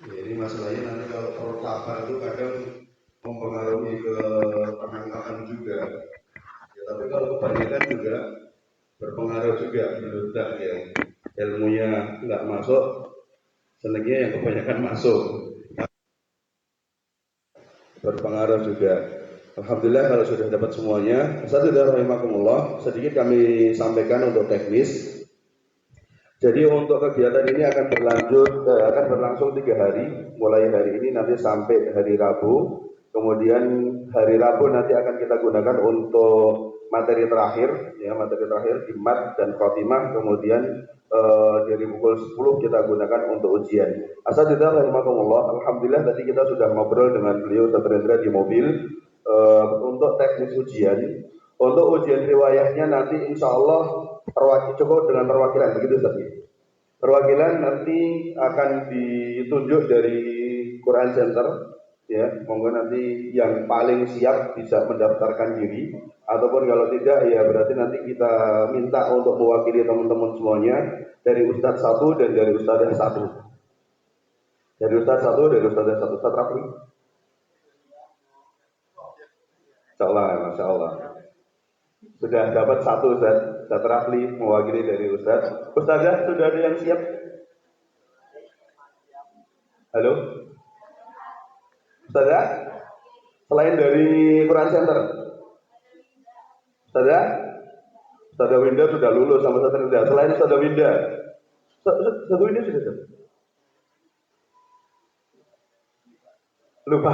Ya, ini masalahnya nanti kalau perut lapar itu kadang mempengaruhi ke penangkapan juga. Ya, tapi kalau kebanyakan juga berpengaruh juga menurut ya. Ilmunya nggak masuk, senangnya yang kebanyakan masuk. Berpengaruh juga. Alhamdulillah kalau sudah dapat semuanya. Assalamualaikum rahimakumullah. Sedikit kami sampaikan untuk teknis. Jadi untuk kegiatan ini akan berlangsung 3 hari, mulai hari ini nanti sampai hari Rabu. Kemudian hari Rabu nanti akan kita gunakan untuk materi terakhir, ya materi terakhir Imat dan Khotimah. Kemudian dari pukul 10 kita gunakan untuk ujian. Asatidz rahimakumullah. Alhamdulillah tadi kita sudah ngobrol dengan beliau Ustaz Rendra di mobil untuk teknis ujian. Untuk ujian riwayahnya nanti insya Allah cukup dengan perwakilan begitu Ustaz. Perwakilan nanti akan ditunjuk dari Quran Center, ya. Monggo nanti yang paling siap bisa mendaftarkan diri, ataupun kalau tidak ya berarti nanti kita minta untuk mewakili teman-teman semuanya dari Ustadz satu dan dari Ustadzah satu. Dari Ustadz satu, dari Ustadzah satu. Ustadz Rafli. Insya Allah, Masya Allah. Sudah dapat satu Ustadz Rafli mewakili dari Ustadz. Ustadzah sudah ada yang siap? Halo? Ustadzah? Selain dari Quran Center? Ustadzah? Ustadzah Winda sudah lulus sama Ustadzah Winda. Selain Ustadzah Winda? Ustadzah Winda sudah? Lupa.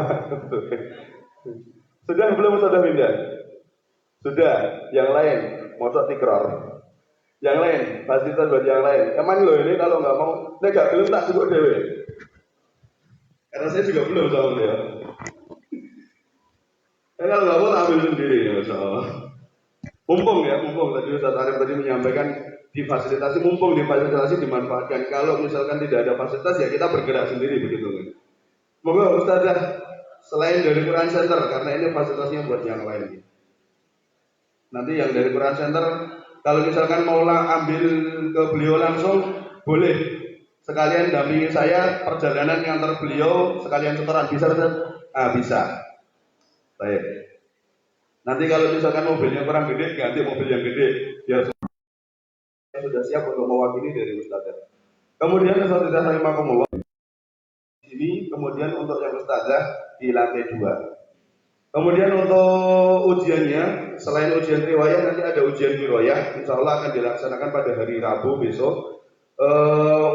Sudah belum Ustadzah Winda? Sudah. Yang lain? Mosok tikror. Yang lain? Fasilitas buat yang lain. Emang loh ini kalau nggak mau, nggak belum tak cukup dewe. Karena saya juga belum sama dia. Kalau nggak mau ambil sendiri ya Masya Allah. Mumpung tadi Ustaz Arif tadi menyampaikan difasilitasi, mumpung difasilitasi dimanfaatkan. Kalau misalkan tidak ada fasilitas ya kita bergerak sendiri begitu. Moga Ustazah selain dari Quran Center karena ini fasilitasnya buat yang lain. Nanti yang dari Quran Center kalau misalkan mau ambil ke beliau langsung boleh. Sekalian dampingi saya perjalanan ngantar beliau sekalian setoran bisa Ustaz? Bisa. Baik. Nanti kalau misalkan mobilnya kurang gede ganti mobil yang gede biar sudah siap untuk mewakili dari Ustazah. Kemudian Ustazah rahimakumullah ini kemudian untuk yang Ustazah di lantai 2. Kemudian untuk ujiannya, selain ujian riwayah nanti ada ujian riwayah, insya Allah akan dilaksanakan pada hari Rabu besok.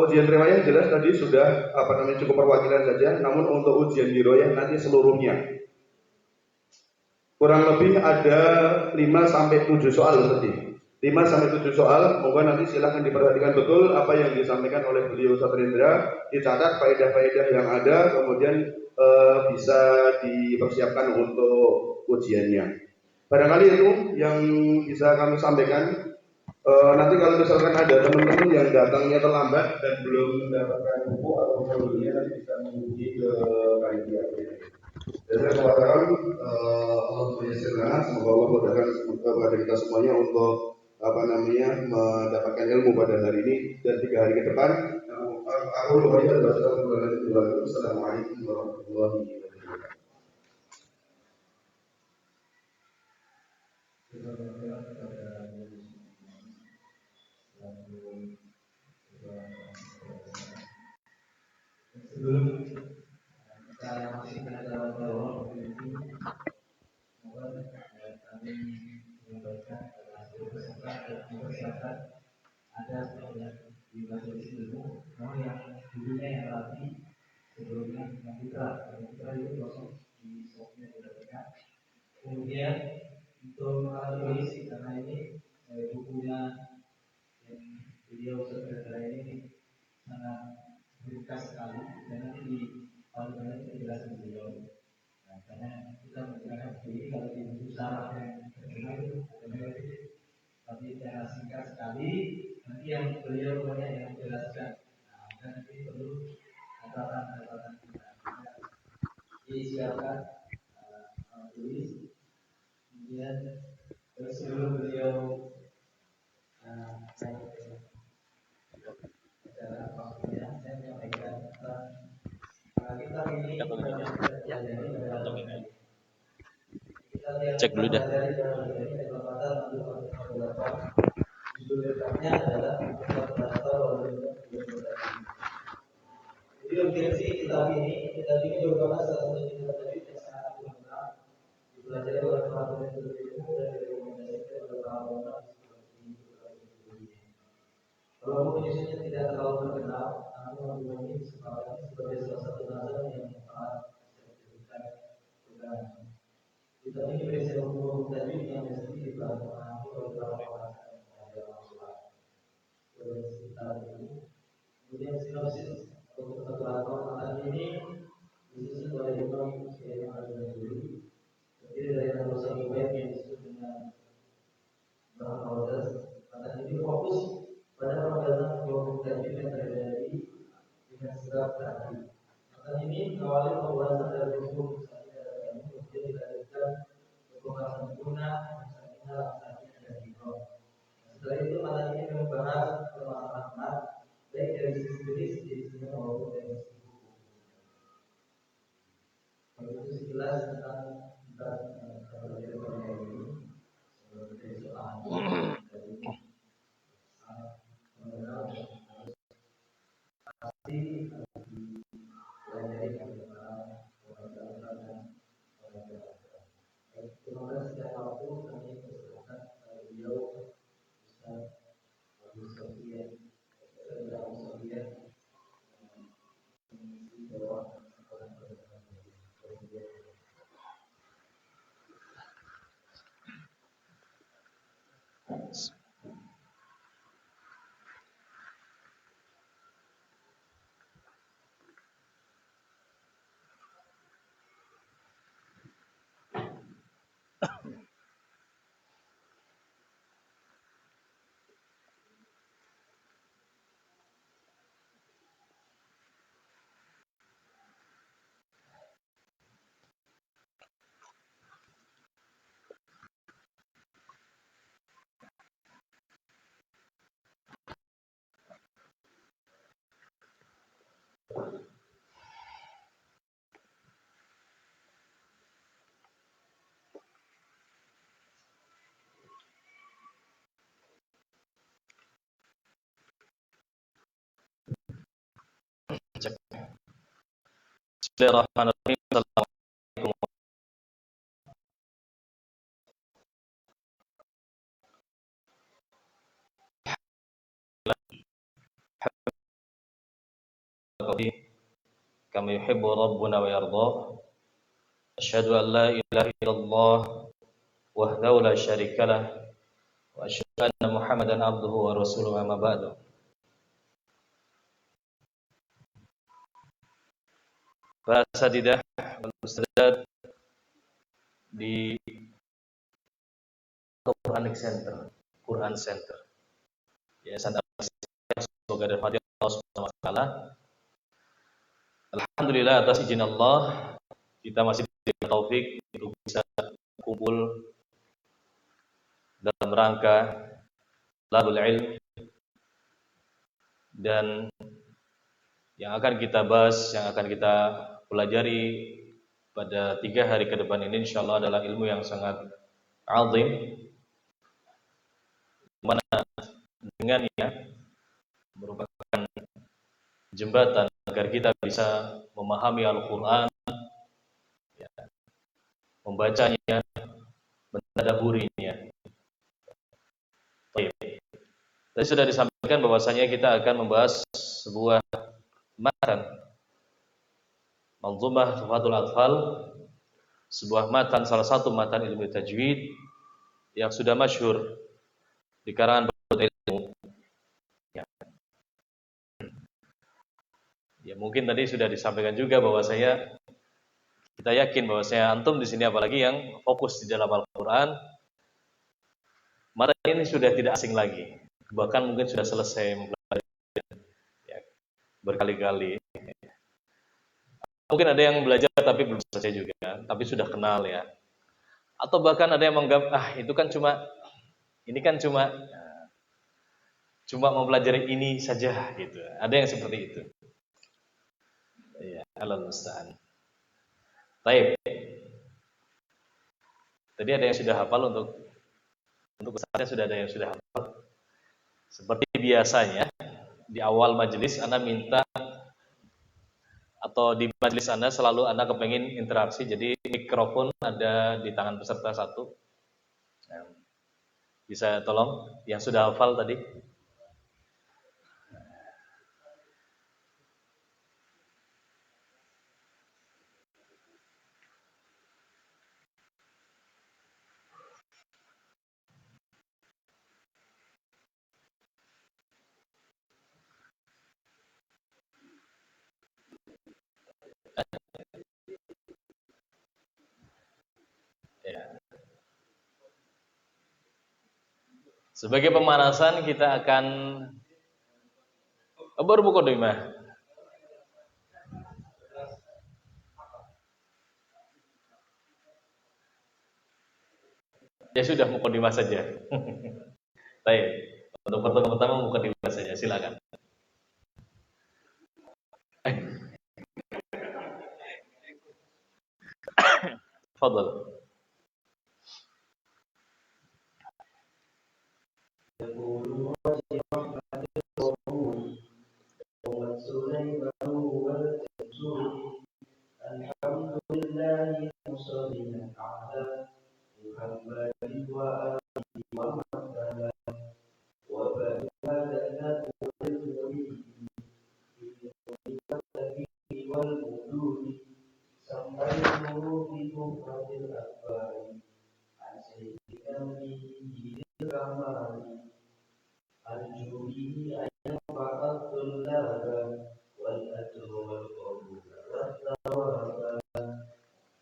Ujian riwayah jelas tadi sudah cukup perwakilan saja, namun untuk ujian riwayah nanti seluruhnya kurang lebih ada 5 sampai 7 soal tadi. 5 sampai 7 soal, moga nanti silahkan diperhatikan betul apa yang disampaikan oleh beliau Ustaz Rendra, dicatat faedah-faedah yang ada, kemudian bisa dipersiapkan untuk ujiannya. Barangkali itu yang bisa kami sampaikan. Nanti kalau misalkan ada teman-teman yang datangnya terlambat dan belum mendapatkan buku atau foldernya nanti bisa menghubungi ke panitia. Jadi kepada Allah menyesirkan, semoga Allah mudahkan kepada kita semuanya untuk mendapatkan ilmu pada hari ini dan 3 hari ke depan. Aku lupa ya, Assalamualaikum warahmatullahi wabarakatuh. Sebelum saya masih pada bawah kami menyampaikan hasil peserta dan mempersiapkan ada yang di majelis ilmu, namun yang dulunya yang rapi sebelumnya yang putra itu kosong di sopnya tidak. Kemudian untuk tulis karena ini bukunya yang beliau saudara ini sangat ringkas sekali dan nanti di awal penjelasan beliau. Nah, karena kita menggunakan ini kalau di buku syarah yang terkenal itu tapi secara singkat sekali nanti yang beliau banyak yang menjelaskan. Nah, dan nanti perlu catatan kita. Jadi silakan tulis. Kemudian sebelum beliau saya menyampaikan Cek dulu dah. Jadi urgensi kitab ini merupakan salah satu kitab tajwid yang sangat lengkap, dipelajari oleh para penuntut ilmu dan direkomendasikan oleh para ulama seperti kalau menyusunnya tidak terlalu terkenal, namun ini disepakati sebagai salah satu nazar yang sangat sertifikat bukan. Kitab ini berisi hukum tajwid yang mesti dipahami oleh para ulama dalam sholat. Kemudian sinopsis untuk keterangan matan ini disusun oleh Imam Syekh Al-Jazuli, terdiri dari 61 bait yang disebut dengan Al-Awdas. Matan ini fokus pada pembahasan hukum tajwid yang terjadi dengan sebab tadi. Matan ini awali pembahasan dari hukum sakinah, kemudian dilanjutkan ke pembahasan guna, sakinah, dan hikmah. Setelah itu matan ini membahas permasalahan baik dari sisi jenis maupun dari sisi hukum. Itu sekilas tentang pelajaran ini sebagai soal dari sangat mengenal pasti pelajari bagaimana orang-orang. Semoga setiap waktu kami persilakan beliau Ustaz Abu Sofyan. Bismillahirrahmanirrahim. Assalamualaikum. Kama yuhibbu rabbuna wa yarda. Asyhadu an la ilaha illallah wahdahu la syarikalah wa asyhadu anna Muhammadan abduhu wa rasuluhu amma ba'du. Para asatidzah wal ustadzat di Quranic Center, Quran Center, Yayasan Al-Istiqamah, semoga dirahmati Allah Subhanahu wa taala. Alhamdulillah atas izin Allah kita masih diberi taufik untuk bisa kumpul dalam rangka talabul ilm, dan yang akan kita bahas, yang akan kita pelajari pada 3 hari ke depan ini insyaallah adalah ilmu yang sangat azim, mana dengannya merupakan jembatan agar kita bisa memahami Al-Quran, ya, membacanya, mentadaburinya. Tadi sudah disampaikan bahwasanya kita akan membahas sebuah matan Manzumah Tuhfatul Atfal, sebuah matan, salah satu matan ilmu tajwid yang sudah masyhur di kalangan penuntut ilmu. Ya, mungkin tadi sudah disampaikan juga bahwasanya kita yakin bahwasanya antum di sini apalagi yang fokus di dalam Al-Qur'an, matan ini sudah tidak asing lagi. Bahkan mungkin sudah selesai mempelajari, ya, berkali-kali. Mungkin ada yang belajar tapi belum selesai juga, tapi sudah kenal ya. Atau bahkan ada yang menganggap itu kan cuma mempelajari ini saja gitu. Ada yang seperti itu. Ya, Allahu musta'an. Baik. Tadi ada yang sudah hafal untuk pesannya sudah ada yang sudah hafal. Seperti biasanya di awal majelis Anda minta atau di majelis Anda selalu Anda kepengen interaksi, jadi mikrofon ada di tangan peserta satu. Nah, bisa tolong yang sudah hafal tadi? Ya. Sebagai pemanasan kita akan bermukodimah. Ya sudah, mukodimah saja. Baik. Untuk pertemuan pertama mukodimah saja, silakan. Fadhal.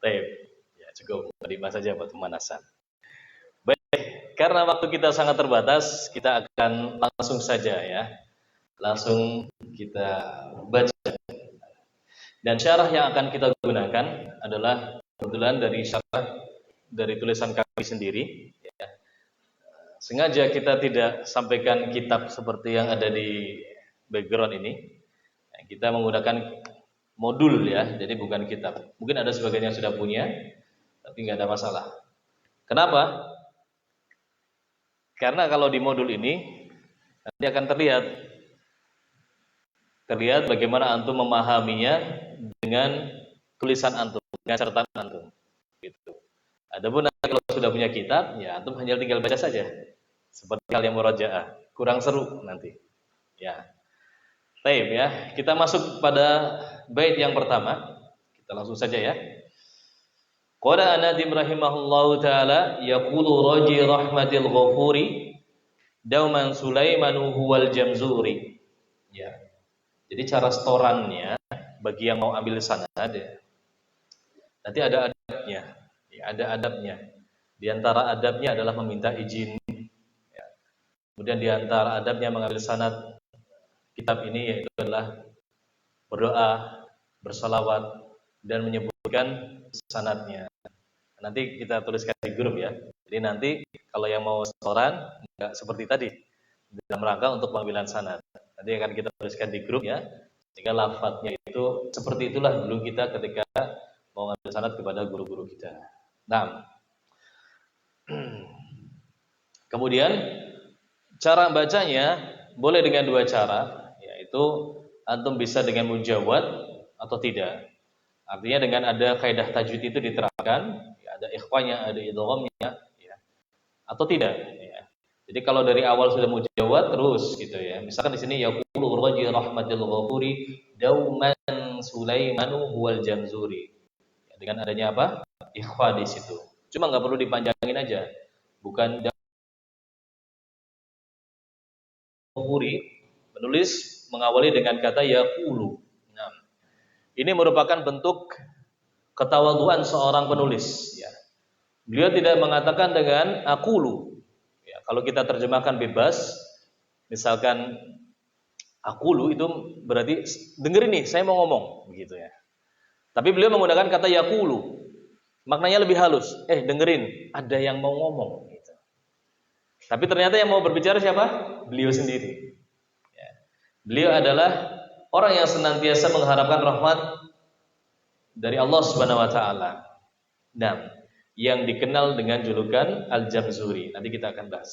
Baik. Ya, cukup mukodimah saja buat pemanasan. Baik, karena waktu kita sangat terbatas, kita akan langsung saja ya. Langsung kita baca. Dan syarah yang akan kita gunakan adalah kebetulan dari syarah dari tulisan kami sendiri ya. Sengaja kita tidak sampaikan kitab seperti yang ada di background ini. Kita menggunakan modul ya, jadi bukan kitab. Mungkin ada sebagian yang sudah punya, tapi nggak ada masalah. Kenapa? Karena kalau di modul ini nanti akan terlihat bagaimana antum memahaminya dengan tulisan antum, dengan catatan antum. Gitu. Adapun nanti kalau sudah punya kitab, ya antum hanya tinggal baca saja. Seperti hal yang murajaah, kurang seru nanti. Ya. Baik ya, kita masuk pada bait yang pertama. Kita langsung saja ya. Qala Anadim rahimahullahu taala yaqulu raji rahmatil ghafuri dauman Sulaimanu huwal jamzuri. Ya. Jadi cara setorannya bagi yang mau ambil sanad ya. Nanti ada adabnya. Ya, ada adabnya. Di antara adabnya adalah meminta izin. Ya. Kemudian di antara adabnya mengambil sanad kitab ini yaitu adalah berdoa, bersalawat dan menyebutkan sanadnya. Nanti kita tuliskan di grup ya. Jadi nanti kalau yang mau setoran enggak seperti tadi dalam rangka untuk pengambilan sanad. Nanti akan kita tuliskan di grup ya. Sehingga lafadznya itu seperti itulah dulu kita ketika mau ngambil sanad kepada guru-guru kita. Nah, kemudian cara bacanya boleh dengan dua cara, yaitu antum bisa dengan mujawad atau tidak. Artinya dengan ada kaidah tajwid itu diterapkan, ya, ada ikhwanya, ada idghamnya, ya, atau tidak. Ya. Jadi kalau dari awal sudah mujawad terus gitu ya. Misalkan di sini yaqulu raji rahmatil ghafuri dauman Sulaimanu huwal jamzuri. Ya, dengan adanya apa? Ikhwa di situ. Cuma nggak perlu dipanjangin aja. Bukan ghafuri menulis mengawali dengan kata yaqulu. Nah, ini merupakan bentuk ketawaduan seorang penulis ya. Beliau tidak mengatakan dengan aqulu. Ya, kalau kita terjemahkan bebas, misalkan aqulu itu berarti dengerin nih, saya mau ngomong begitu ya. Tapi beliau menggunakan kata yaqulu. Maknanya lebih halus. Dengerin, ada yang mau ngomong gitu. Tapi ternyata yang mau berbicara siapa? Beliau sendiri. Ya. Beliau adalah orang yang senantiasa mengharapkan rahmat dari Allah Subhanahu wa taala. Nah, yang dikenal dengan julukan Al-Jamzuri. Nanti kita akan bahas.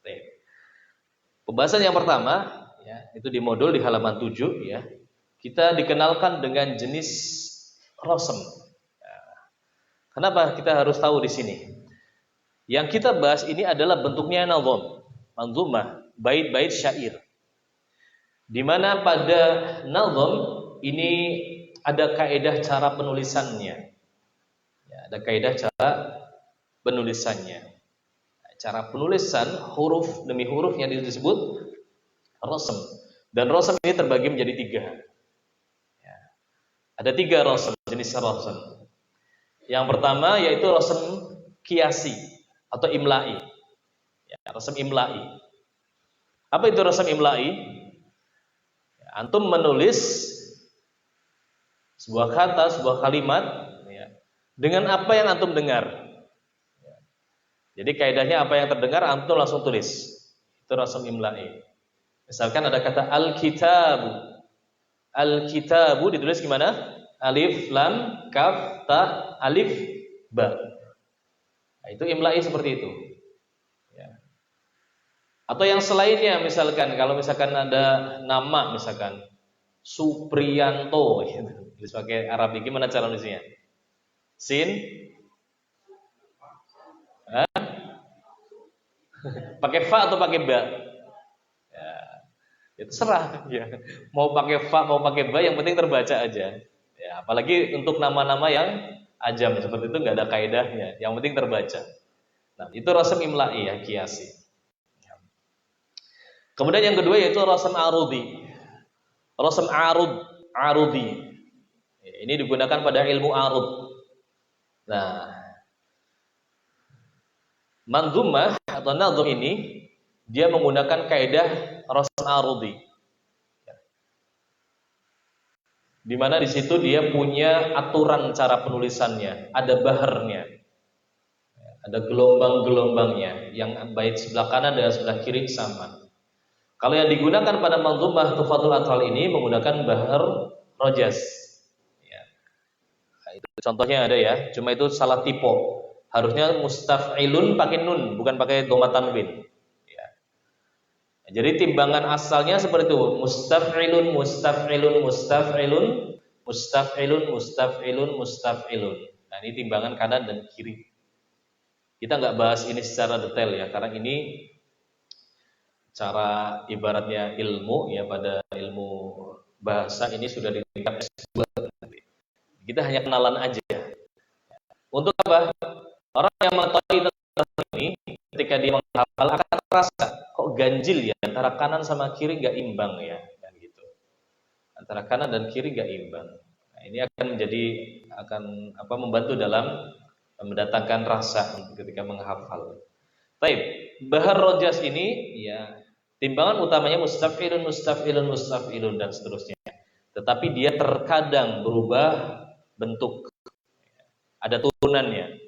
Baik. Pembahasan yang pertama ya, itu di modul di halaman 7 ya. Kita dikenalkan dengan jenis rosem. Ya. Kenapa kita harus tahu di sini? Yang kita bahas ini adalah bentuknya nazam, manzumah, bait-bait syair. Di mana pada nazam ini ada kaidah cara penulisannya. Ya, ada kaidah cara penulisannya. Cara penulisan huruf demi huruf yang disebut rosem. Dan rosem ini terbagi menjadi 3. Ya. Ada 3 rosem, jenis rosem. Yang pertama yaitu rosem kiasi atau imla'i. Ya, rosem imla'i. Apa itu rosem imla'i? Ya, antum menulis sebuah kata, sebuah kalimat ya, dengan apa yang antum dengar. Ya. Jadi kaidahnya apa yang terdengar antum langsung tulis. Itu rosem imla'i. Misalkan ada kata al-kitabu. Al-kitabu ditulis gimana? Alif, lam, kaf, ta, alif, ba. Nah, itu imla'i seperti itu. Ya. Atau yang selainnya, misalkan kalau misalkan ada nama, misalkan Supriyanto, gitu. Tulis pakai Arabic, gimana cara nulisnya? Sin, pakai fa atau pakai ba? Ya, itu serah. Ya. Mau pakai fa, mau pakai ba, yang penting terbaca aja. Ya, apalagi untuk nama-nama yang ajam seperti itu nggak ada kaidahnya, yang penting terbaca. Nah, itu rosem imla'i ya, kiasi. Kemudian yang kedua yaitu rosem arudi. Rosem arudi. Ini digunakan pada ilmu arud. Nah, manzumah atau nazm ini dia menggunakan kaidah rosem arudi. Di mana di situ dia punya aturan cara penulisannya, ada baharnya. Ada gelombang-gelombangnya, yang bait sebelah kanan dan sebelah kiri sama. Kalau yang digunakan pada manzumah Tuhfatul Athal ini menggunakan bahar rojas. Ya. Nah, itu contohnya ada ya, cuma itu salah tipe. Harusnya mustaf'ilun pakai nun, bukan pakai dhamma tanwin. Ya. Jadi timbangan asalnya seperti itu, mustaf'ilun, mustaf'ilun, mustaf'ilun, mustaf'ilun, mustaf'ilun, mustaf'ilun. Nah, ini timbangan kanan dan kiri. Kita nggak bahas ini secara detail ya, karena ini cara ibaratnya ilmu ya, pada ilmu bahasa ini sudah di tingkat S2. Kita hanya kenalan aja. Untuk apa? Orang yang mengetahui tentang ini ketika dia menghafal akan terasa kok ganjil ya, antara kanan sama kiri nggak imbang ya, kan gitu. Antara kanan dan kiri nggak imbang. Nah, ini akan membantu dalam mendatangkan rasa ketika menghafal. Baik, bahar rojas ini ya timbangan utamanya mustaf'ilun, mustaf'ilun, mustaf'ilun dan seterusnya. Tetapi dia terkadang berubah bentuk. Ada turunannya.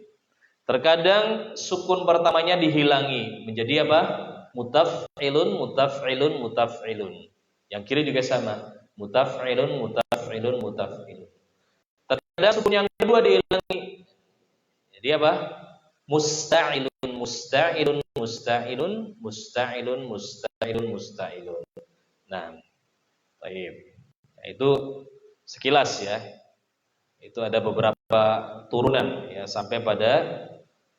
Terkadang sukun pertamanya dihilangi menjadi apa? Mutaf'ilun, mutaf'ilun, mutaf'ilun. Yang kiri juga sama. Mutaf'ilun, mutaf'ilun, mutaf'ilun. Terkadang sukun yang kedua dihilangi. Jadi apa? Musta'ilun, musta'ilun, musta'ilun, musta'ilun, musta'ilun, musta'ilun. Nah, baik. Nah, itu sekilas ya. Itu ada beberapa turunan ya sampai pada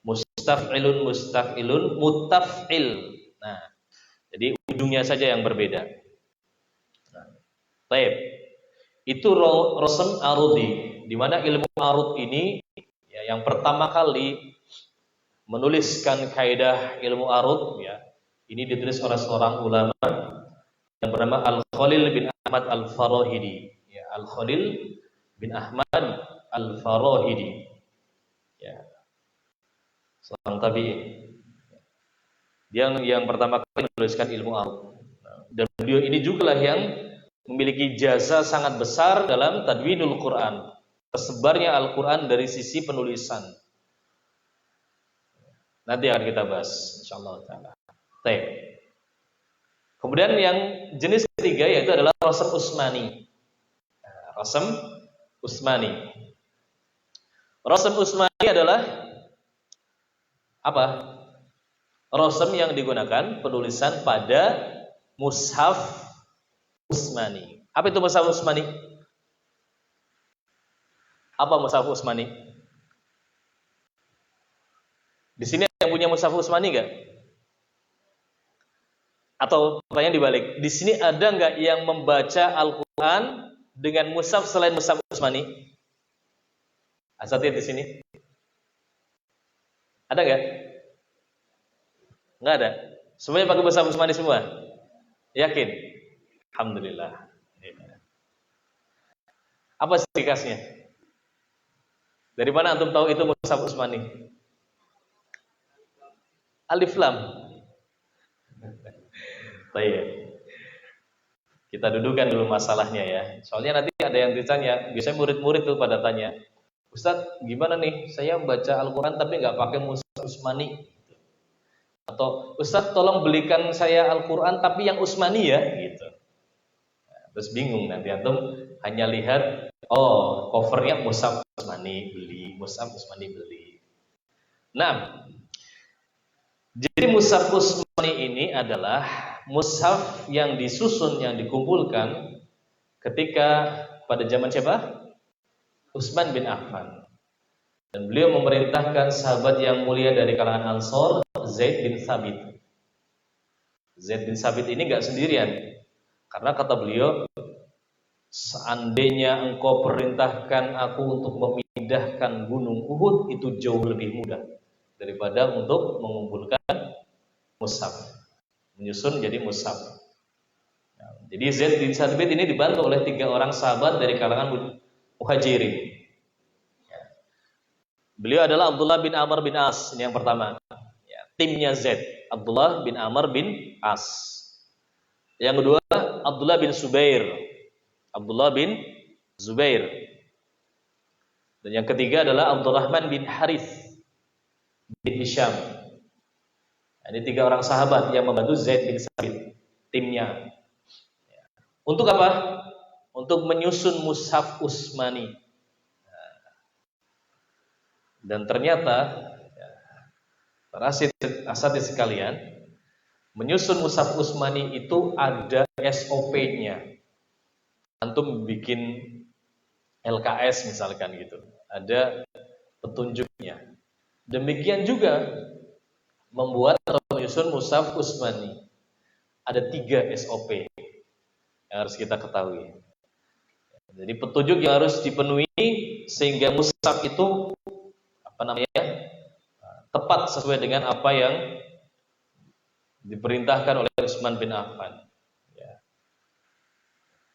mustaf'ilun, mustaf'ilun, mutaf'il. Nah, jadi ujungnya saja yang berbeda. Nah, baik. Itu rosem arudi, di mana ilmu arud ini ya, yang pertama kali menuliskan kaidah ilmu arud ya, ini ditulis oleh seorang ulama yang bernama Al-Khalil bin Ahmad Al-Farahidi ya, Al-Khalil bin Ahmad Al-Farahidi ya, seorang tabi'in. Dia yang pertama kali menuliskan ilmu arud. Dan beliau ini juga lah yang memiliki jasa sangat besar dalam tadwinul Quran, tersebarnya Al-Quran dari sisi penulisan. Nanti akan kita bahas insyaallah taala. Baik. Kemudian yang jenis ketiga yaitu adalah rosem usmani. Rosem usmani. Rasm Utsmani adalah apa? Rasm yang digunakan penulisan pada mushaf Utsmani. Apa itu mushaf Utsmani? Apa mushaf Utsmani? Di sini yang punya mushaf Utsmani enggak? Atau pertanyaan dibalik, di sini ada nggak yang membaca Al-Quran dengan mushaf selain mushaf Utsmani? Asatidz di sini ada nggak? Nggak ada. Semuanya pakai mushaf Utsmani semua. Yakin? Alhamdulillah. Apa indikasinya? Dari mana antum tahu itu mushaf Utsmani? Alif Lam. Baik. Kita dudukan dulu masalahnya ya. Soalnya nanti ada yang ditanya, biasanya murid-murid tuh pada tanya, Ustadz gimana nih, saya baca Al-Quran tapi nggak pakai mushaf Utsmani. Atau Ustadz tolong belikan saya Al-Quran tapi yang Utsmani ya, gitu. Nah, terus bingung nanti antum hanya lihat, oh covernya mushaf Utsmani beli, mushaf Utsmani beli. Nah, jadi mushaf Utsmani ini adalah mushaf yang disusun, yang dikumpulkan ketika pada zaman siapa? Utsman bin Affan. Dan beliau memerintahkan sahabat yang mulia dari kalangan Ansor, Zaid bin Thabit. Zaid bin Thabit ini gak sendirian. Karena kata beliau, seandainya engkau perintahkan aku untuk memindahkan gunung Uhud, itu jauh lebih mudah daripada untuk mengumpulkan mushaf, menyusun jadi mushaf. Nah, jadi Zaid bin Thabit ini dibantu oleh 3 orang sahabat dari kalangan Muhajirin. Ya. Beliau adalah Abdullah bin Amr bin As, ini yang pertama. Ya, timnya Zaid, Abdullah bin Amr bin As. Yang kedua, Abdullah bin Zubair. Abdullah bin Zubair. Dan yang ketiga adalah Abdurrahman bin Harith bin Hisham. Ini 3 orang sahabat yang membantu Zaid bin Thabit, timnya. Untuk apa? Untuk menyusun mushaf Utsmani. Dan ternyata, para asatidz sekalian, menyusun mushaf Utsmani itu ada SOP-nya. Antum bikin LKS misalkan gitu, ada petunjuknya. Demikian juga membuat atau menyusun mushaf Utsmani. Ada 3 SOP yang harus kita ketahui. Jadi petunjuk yang harus dipenuhi sehingga mushaf itu tepat sesuai dengan apa yang diperintahkan oleh Utsman bin Affan. Ya.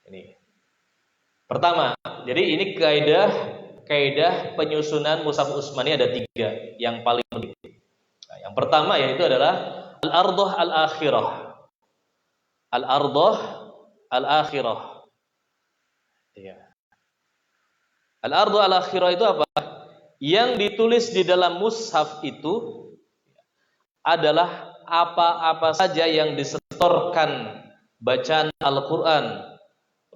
Ini pertama. Jadi ini kaidah penyusunan mushaf Utsmani ada 3 yang paling penting. Nah, yang pertama yaitu adalah al-ardhah al-akhirah. Al-ardhah al-akhirah. Ya. Al-ardhah al-akhirah itu apa? Yang ditulis di dalam mushaf itu adalah apa-apa saja yang disetorkan bacaan Al-Quran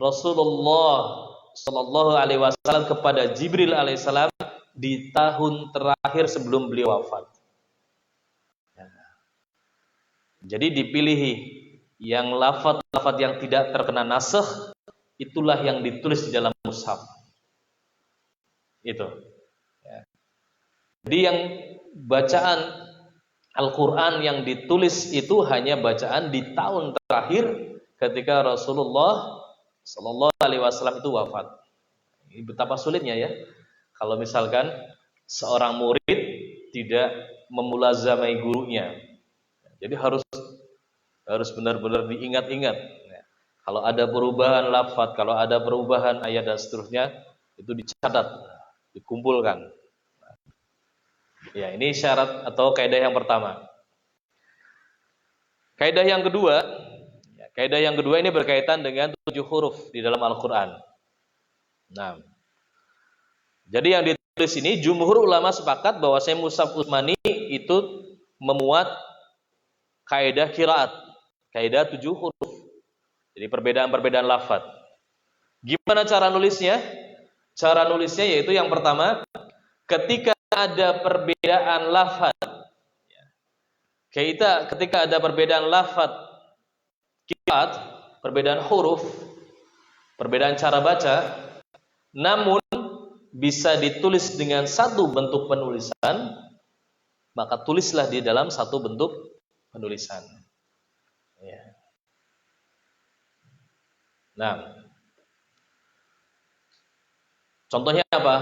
Rasulullah Sallallahu Alaihi Wasallam kepada Jibril Alaihissalam di tahun terakhir sebelum beliau wafat. Jadi dipilih yang lafaz-lafaz yang tidak terkena nasakh, itulah yang ditulis di dalam mushaf. Itu. Ya. Jadi yang bacaan Al-Quran yang ditulis itu hanya bacaan di tahun terakhir ketika Rasulullah Sallallahu Alaihi Wasallam itu wafat. Ini betapa sulitnya ya. Kalau misalkan seorang murid tidak memulazamai gurunya, jadi harus benar-benar diingat-ingat. Kalau ada perubahan lafaz, kalau ada perubahan ayat dan seterusnya, itu dicatat, dikumpulkan. Ya, ini syarat atau kaidah yang pertama. Kaidah yang kedua ini berkaitan dengan 7 huruf di dalam Al-Quran. Nah, jadi yang ditulis ini jumhur ulama sepakat bahwa mushaf Utsmani itu memuat kaidah qiraat, kaidah 7 huruf. Jadi perbedaan-perbedaan lafaz. Gimana cara nulisnya? Cara nulisnya yaitu yang pertama ketika ada perbedaan lafaz, ketika ada perbedaan lafaz, qiraat, perbedaan huruf, perbedaan cara baca, namun bisa ditulis dengan satu bentuk penulisan, maka tulislah di dalam satu bentuk penulisan. Ya. Nah, contohnya apa?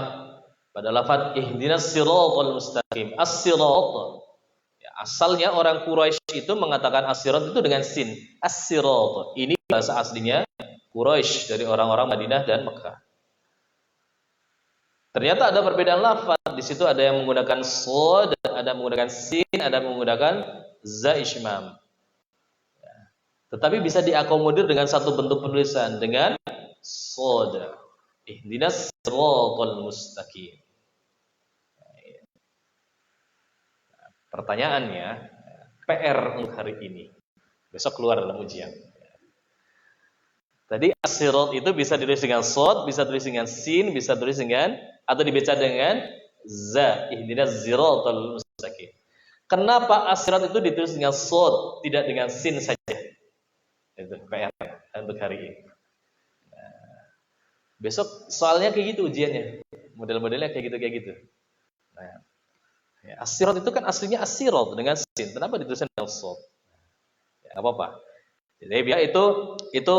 Pada lafaz ihdinas siratal mustaqim, as-sirat. Ya, asalnya orang Quraisy itu mengatakan as-sirat itu dengan sin, as-sirat. Ini bahasa aslinya Quraisy dari orang-orang Madinah dan Mekah. Ternyata ada perbedaan lafaz. Di situ ada yang menggunakan shad, ada yang menggunakan sin, ada yang menggunakan za ishmam. Ya. Tetapi bisa diakomodir dengan satu bentuk penulisan dengan shad. Ihdinas siratal mustaqim. Pertanyaannya, PR untuk hari ini. Besok keluar dalam ujian. Tadi as-sirat itu bisa ditulis dengan shad, bisa ditulis dengan sin, bisa ditulis dengan atau dibaca dengan za, ihdinas siratal mustaqim. Kenapa as-sirat itu ditulis dengan shad, tidak dengan sin saja? Itu PR untuk hari ini. Nah, besok soalnya kayak gitu ujiannya. Model-modelnya kayak gitu. Nah, ya, as-sirat itu kan aslinya as-sirat dengan sin. Kenapa ditulis dengan shad? Ya, enggak apa-apa. Jadi biar itu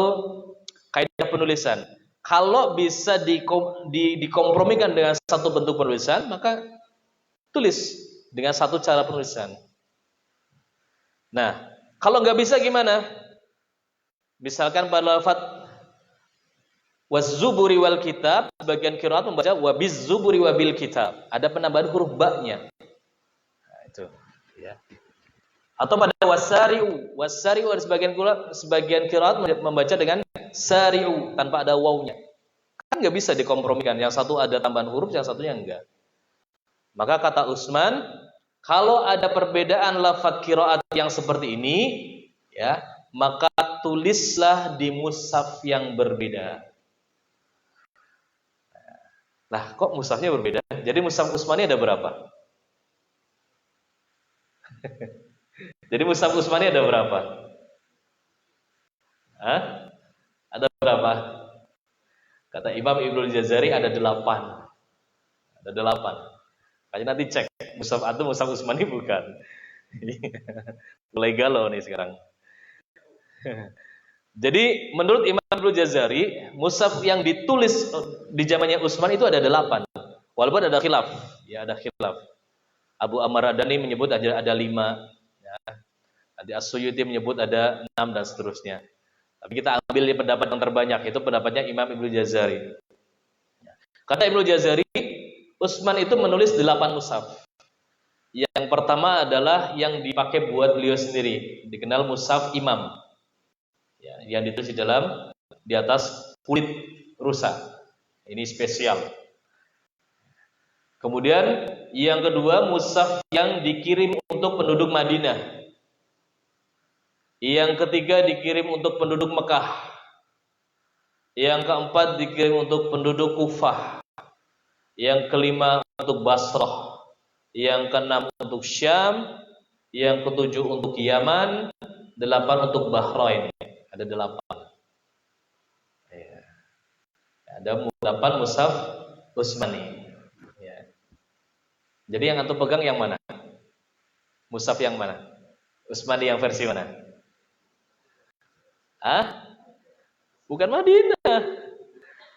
kaidah penulisan. Kalau bisa dikompromikan dengan satu bentuk penulisan, maka tulis dengan satu cara penulisan. Nah, kalau nggak bisa gimana? Misalkan pada lafaz waz-zuburi wal kitab, sebagian qiraat membaca wabiz-zuburi wabil kitab. Ada penambahan huruf ba-nya. Nah, itu, ya. Atau pada wasari'u sebagian qiraat membaca dengan sari'u tanpa ada wawnya. Kan nggak bisa dikompromikan. Yang satu ada tambahan huruf, yang satunya enggak. Maka kata Utsman, kalau ada perbedaan lafaz qiraat yang seperti ini, ya, maka tulislah di mushaf yang berbeda. Lah, kok mushafnya berbeda? Jadi mushaf Utsmani ada berapa? Jadi mushaf Utsmani ada berapa? Hah? Ada berapa? Kata Imam Ibnul Jazari ada 8. Ada 8. Kayaknya nanti cek. Mushaf antum mushaf Utsmani bukan. Mulai galau nih sekarang. Jadi menurut Imam Ibnul Jazari, mushaf yang ditulis di zamannya Utsman itu ada 8. Walaupun ada khilaf, ya ada khilaf. Abu Amr Adani menyebut ada 5. Ya. Adi As-Suyuti menyebut ada 6 dan seterusnya. Tapi kita ambil pendapat yang terbanyak, itu pendapatnya Imam Ibnu Jazari. Kata Ibnu Jazari, Utsman itu menulis 8 mushaf. Yang pertama adalah yang dipakai buat beliau sendiri, dikenal mushaf imam. Ya, yang ditulis di atas kulit rusa. Ini spesial. Kemudian yang kedua mushaf yang dikirim untuk penduduk Madinah. Yang ketiga dikirim untuk penduduk Mekah. Yang keempat dikirim untuk penduduk Kufah. Yang kelima untuk Basrah. Yang keenam untuk Syam. Yang ketujuh untuk Yaman. 8 untuk Bahrain. Ada 8. Ya. Ada 8 mushaf Utsmani. Ya. Jadi yang antum pegang yang mana? Mushaf yang mana? Utsmani yang versi mana? Bukan Madinah.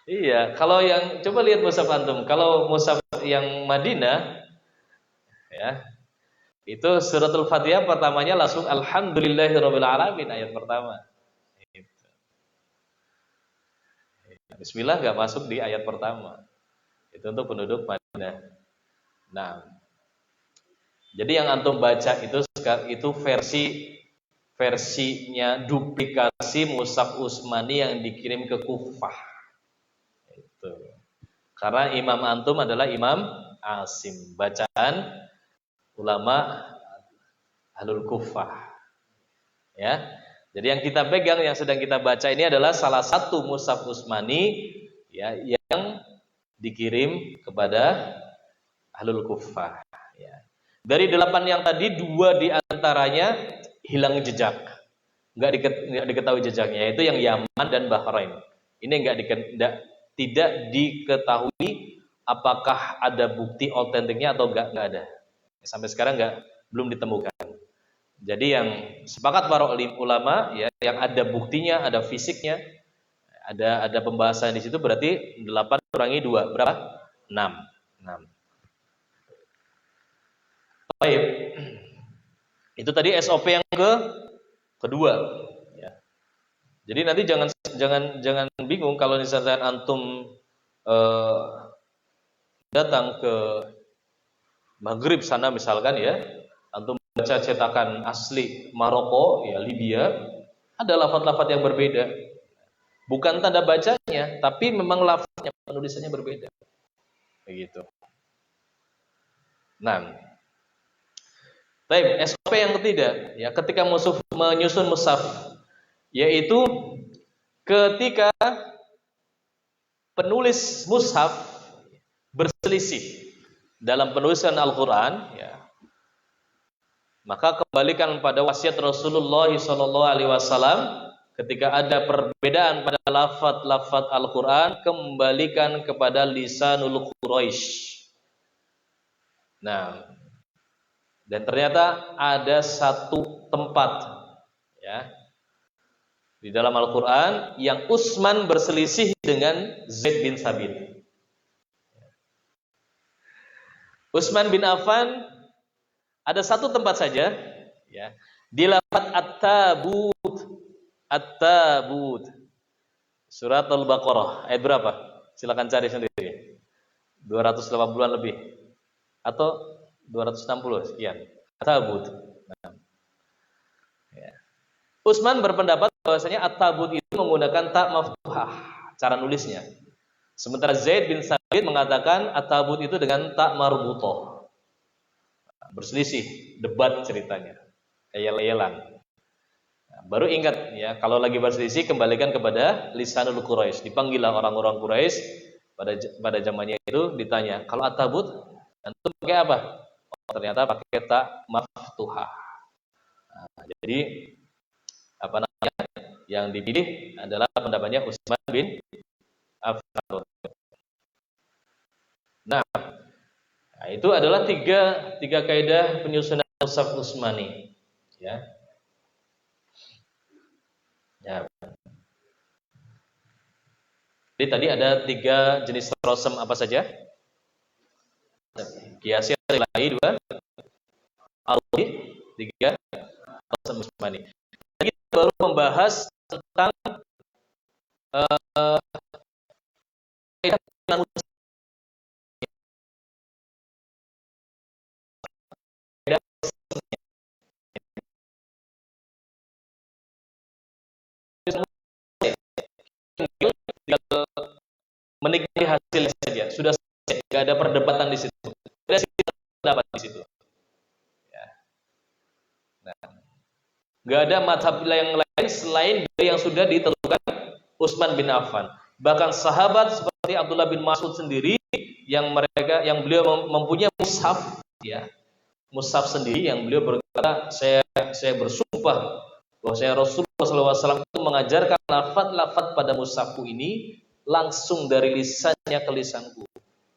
Iya, kalau yang coba lihat mushaf antum, kalau mushaf yang Madinah ya, itu suratul Fatihah pertamanya langsung alhamdulillahirabbil alamin ayat pertama. Gitu. Bismillah enggak masuk di ayat pertama. Itu untuk penduduk Madinah. Nah, jadi yang antum baca itu versinya duplikasi mushaf Utsmani yang dikirim ke Kufah. Itu. Karena imam antum adalah Imam Asim, bacaan ulama Ahlul Kufah. Ya. Jadi yang kita pegang, yang sedang kita baca ini adalah salah satu mushaf Utsmani ya, yang dikirim kepada ahlul kuffah. Ya. Dari 8 yang tadi 2 diantaranya hilang jejak, nggak diketahui jejaknya, yaitu yang Yaman dan Bahrain. Ini tidak diketahui apakah ada bukti otentiknya atau nggak ada. Sampai sekarang belum ditemukan. Jadi yang sepakat para ulama ya, yang ada buktinya, ada fisiknya, ada pembahasan di situ, berarti 8 kurangi 2 berapa? 6. Baik. Itu tadi SOP yang kedua. Ya. Jadi nanti jangan bingung kalau misalnya antum datang ke Maghrib sana misalkan ya, antum baca cetakan asli Maroko ya, Libya, ada lafaz-lafaz yang berbeda. Bukan tanda bacanya, tapi memang lafaznya, penulisannya berbeda. Begitu. Nah, baik, SOP yang ketiga ya, ketika menyusun mushaf, yaitu ketika penulis mushaf berselisih dalam penulisan Al-Qur'an ya, maka kembalikan pada wasiat Rasulullah SAW. Ketika ada perbedaan pada lafaz Al-Qur'an, kembalikan kepada lisanul Quraisy. Nah, dan ternyata ada satu tempat ya di dalam Al-Qur'an yang Utsman berselisih dengan Zaid bin Sabit. Utsman bin Affan ada satu tempat saja ya, di lafaz At-Tabut. Surat Al-Baqarah ayat berapa? Silakan cari sendiri. 280-an lebih atau 260 sekian. At-Tabut. Nah. Ya. Utsman berpendapat bahwasanya At-Tabut itu menggunakan ta maftuhah cara nulisnya. Sementara Zaid bin Sabit mengatakan At-Tabut itu dengan ta marbutah. Berselisih, debat ceritanya. Eyel-eyelan. Baru ingat ya, kalau lagi berselisih kembalikan kepada lisanul Quraisy. Dipanggillah orang-orang Quraisy pada zamannya itu, ditanya, kalau At-Tabut antum pakai apa? Oh, ternyata pakai ta maftuhah. Nah, jadi apa namanya? Yang dipilih adalah pendapatnya Utsman bin Affan. Nah, itu adalah tiga kaidah penyusunan mushaf Utsmani ya. Ya. Jadi tadi ada 3 jenis rosem apa saja? Qiyasi, ilahi 2, alwi 3, rosem Utsmani. Kita baru membahas tentang menikmati hasilnya saja, sudah selesai, tidak ada perdebatan di situ, tidak ada pendapat di situ. Ya. Nah, nggak ada mazhab yang lain selain dari yang sudah ditentukan Utsman bin Affan. Bahkan sahabat seperti Abdullah bin Mas'ud sendiri yang beliau mempunyai mushaf ya, mushaf sendiri yang beliau berkata, saya bersumpah bahwa saya Rasulullah SAW itu mengajarkan lafaz-lafaz pada mushafku ini langsung dari lisannya ke lisanku.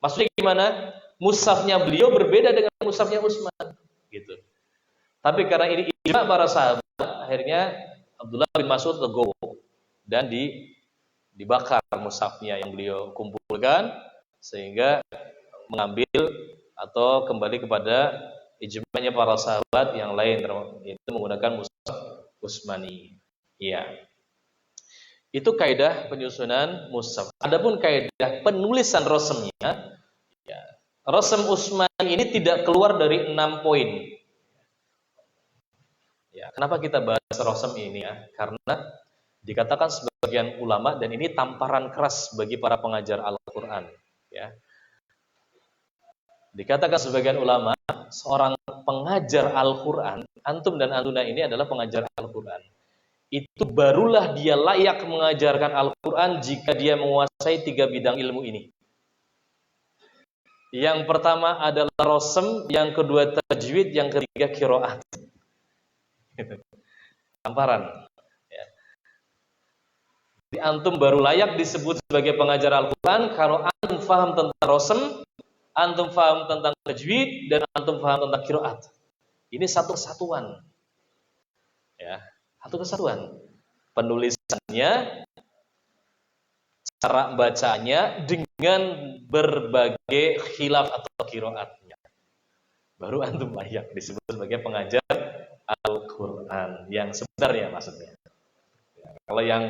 Maksudnya gimana? Mushafnya beliau berbeda dengan mushafnya Utsman, gitu. Tapi karena ini ijma para sahabat, akhirnya Abdullah bin Mas'ud legowo dan dibakar mushafnya yang beliau kumpulkan, sehingga mengambil atau kembali kepada ijma'nya para sahabat yang lain, yaitu menggunakan mushaf Utsmani. Iya. Itu kaidah penyusunan mushaf. Adapun kaidah penulisan rosemnya, ya, rosem Utsmani ini tidak keluar dari 6 poin. Ya, kenapa kita bahas rosem ini ya? Karena dikatakan sebagian ulama, dan ini tamparan keras bagi para pengajar Al-Qur'an, ya. Dikatakan sebagian ulama, seorang pengajar Al-Qur'an, antum dan antuna ini adalah pengajar Al-Qur'an. Itu barulah dia layak mengajarkan Al-Qur'an jika dia menguasai 3 bidang ilmu ini. Yang pertama adalah rosem, yang kedua tajwid, yang ketiga qiraat. Tamparan. Ya. Jadi antum baru layak disebut sebagai pengajar Al-Quran kalau antum faham tentang rosem, antum faham tentang tajwid, dan antum faham tentang qiraat. Ini satu kesatuan. Ya, satu kesatuan. Penulisannya, cara bacanya dengan berbagai khilaf atau qiraatnya. Baru antum layak disebut sebagai pengajar Al-Quran yang sebenarnya maksudnya. Ya, kalau yang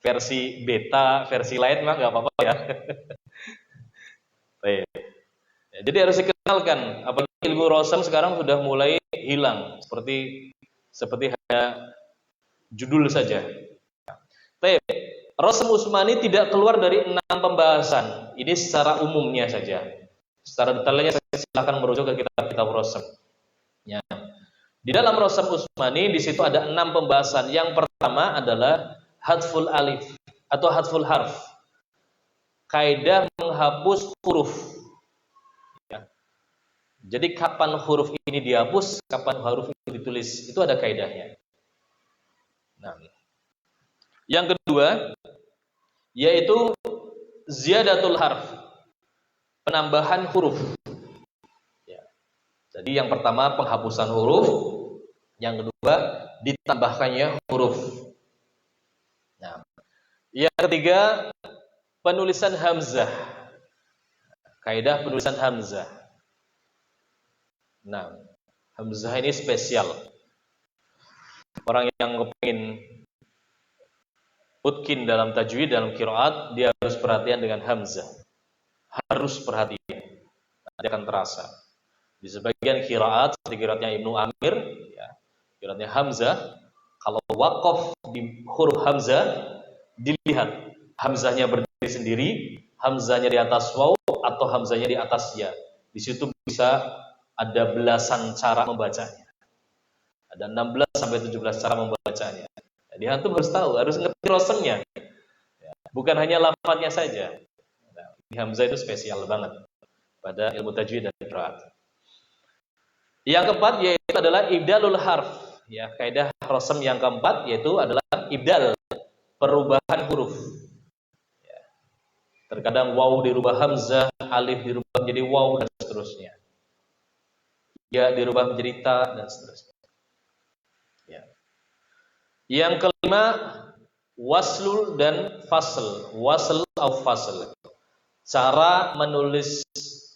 versi beta, versi light mah nggak apa-apa ya. Baik. Ya, jadi harus dikenalkan. Apalagi ilmu rosam sekarang sudah mulai hilang, seperti hanya judul saja. Baik. Rosam Utsmani tidak keluar dari 6 pembahasan. Ini secara umumnya saja. Secara detailnya saya silakan merujuk ke kitab-kitab rosam. Ya. Di dalam Rosam Utsmani di situ ada 6 pembahasan. Yang pertama adalah hadful alif atau hadful harf. Kaidah menghapus huruf. Ya. Jadi kapan huruf ini dihapus, kapan huruf ini ditulis, itu ada kaidahnya. Nah, yang kedua yaitu ziyadatul harf, penambahan huruf. Jadi yang pertama penghapusan huruf, yang kedua ditambahkannya huruf. Nah, yang ketiga penulisan hamzah. Kaidah penulisan hamzah. Nah, hamzah ini spesial. Orang yang kepingin mutkin dalam tajwid, dalam qiraat, dia harus perhatian dengan hamzah. Harus perhatian. Nanti akan terasa. Di sebagian qiraat, seperti qiraatnya Ibnu Amir, ya, qiraatnya Hamzah, kalau waqaf di huruf Hamzah, dilihat Hamzahnya berdiri sendiri, Hamzahnya di atas waw, atau Hamzahnya di atas ya. Di situ bisa ada belasan cara membacanya. Ada 16 sampai 17 cara membacanya. Jadi antum harus tahu, harus ngerti rosemnya. Ya, bukan hanya lafadznya saja. Nah, Hamzah itu spesial banget pada ilmu tajwid dan qiraat. Yang keempat yaitu adalah ibdalul harf. Ya, kaidah rosem yang keempat yaitu adalah ibdal, perubahan huruf. Ya. Terkadang waw dirubah hamzah, alif dirubah menjadi waw dan seterusnya. Ya dirubah menjadi ta dan seterusnya. Ya. Yang kelima waslul dan fasl. Wasl atau fasl. Cara menulis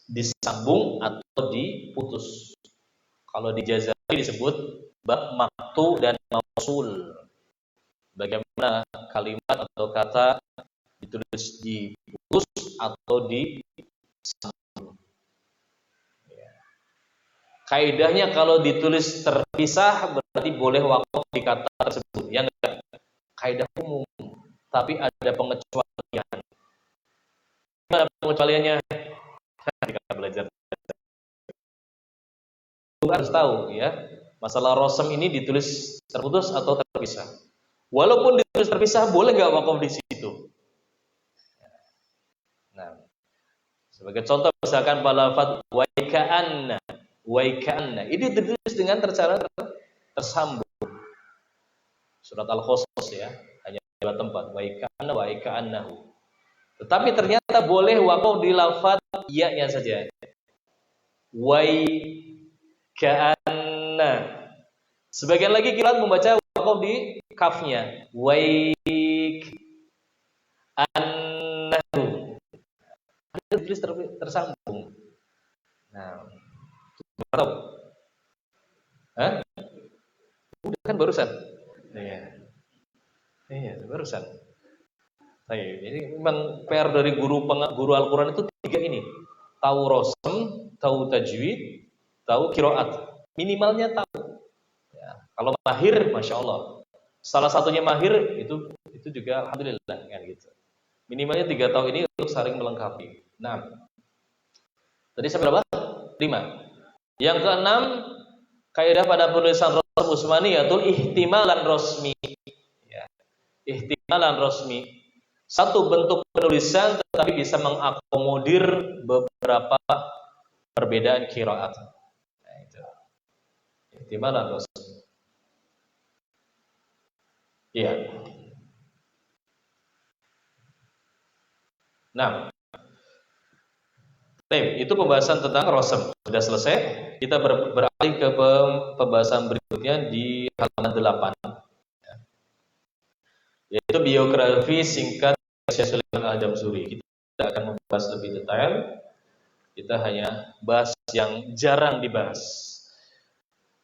disambung atau diputus. Kalau di Jazari disebut bab maktu dan mausul. Bagaimana kalimat atau kata ditulis diputus atau disambung. Ya. Kaidahnya kalau ditulis terpisah berarti boleh waqaf di kata tersebut. Ya enggak? Kaidah umum, tapi ada pengecualian. Gimana pengecualiannya? Kita belajar. Harus tahu ya, masalah rosem ini ditulis terputus atau terpisah. Walaupun ditulis terpisah, boleh nggak waqaf di situ? Nah, sebagai contoh misalkan lafaz waika'anna, ini ditulis dengan cara tersambung. Surat Al-Qasas ya, hanya 2 tempat, waika'annahu. Tetapi ternyata boleh waqaf di lafaz ya-nya saja. Ka'anna. Sebagian lagi qiraat membaca waqaf di kafnya. Waik annahu. Ada tulis tersambung. Nah, tahu? Hah? Udah kan barusan. Iya. Iya, barusan. Ini memang PR dari guru Al-Qur'an itu 3 ini. Tahu rosem, tahu tajwid, tahu qiraat, minimalnya tahu. Ya, kalau mahir, masya Allah. Salah satunya mahir itu juga alhamdulillah kan gitu. Minimalnya 3 tahun ini untuk saling melengkapi. Nah, tadi sampai berapa? 5. Yang keenam, kaidah pada penulisan Rosam Utsmani yaitu ihtimalan rosmi. Ya, ihtimalan rosmi. satu bentuk penulisan tetapi bisa mengakomodir beberapa perbedaan qiraat. Nah, itu. Gimana, Bos? Iya. Nah, itu pembahasan tentang rosem sudah selesai. Kita beralih ke pembahasan berikutnya di halaman 8, yaitu biografi singkat Syekh Sulaiman Al-Jamzuri. Kita tidak akan membahas lebih detail. Kita hanya bahas yang jarang dibahas.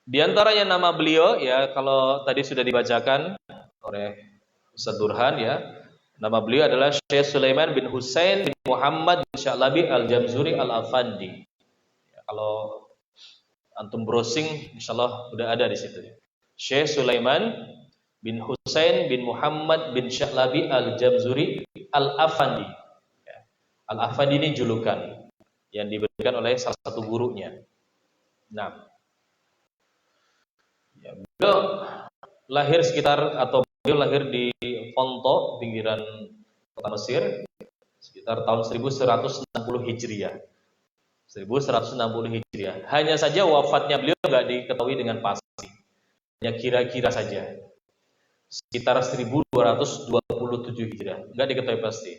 Di antaranya nama beliau, ya, kalau tadi sudah dibacakan oleh Ustaz Burhan, ya. Nama beliau adalah Syekh Sulaiman bin Husain bin Muhammad bin Sya'labi Al-Jamzuri Al-Afandi. Ya, kalau antum browsing, insyaallah udah ada di situ. Syekh Sulaiman bin Husain bin Muhammad bin Sya'labi Al-Jamzuri Al-Afandi. Ya. Al-Afandi ini julukan yang diberikan oleh salah satu gurunya. Nah, ya, beliau lahir di Ponto, pinggiran kota Mesir, sekitar tahun 1160 Hijriah. 1160 Hijriah. Hanya saja wafatnya beliau nggak diketahui dengan pasti. Hanya kira-kira saja. Sekitar 1227 Hijriah. Nggak diketahui pasti.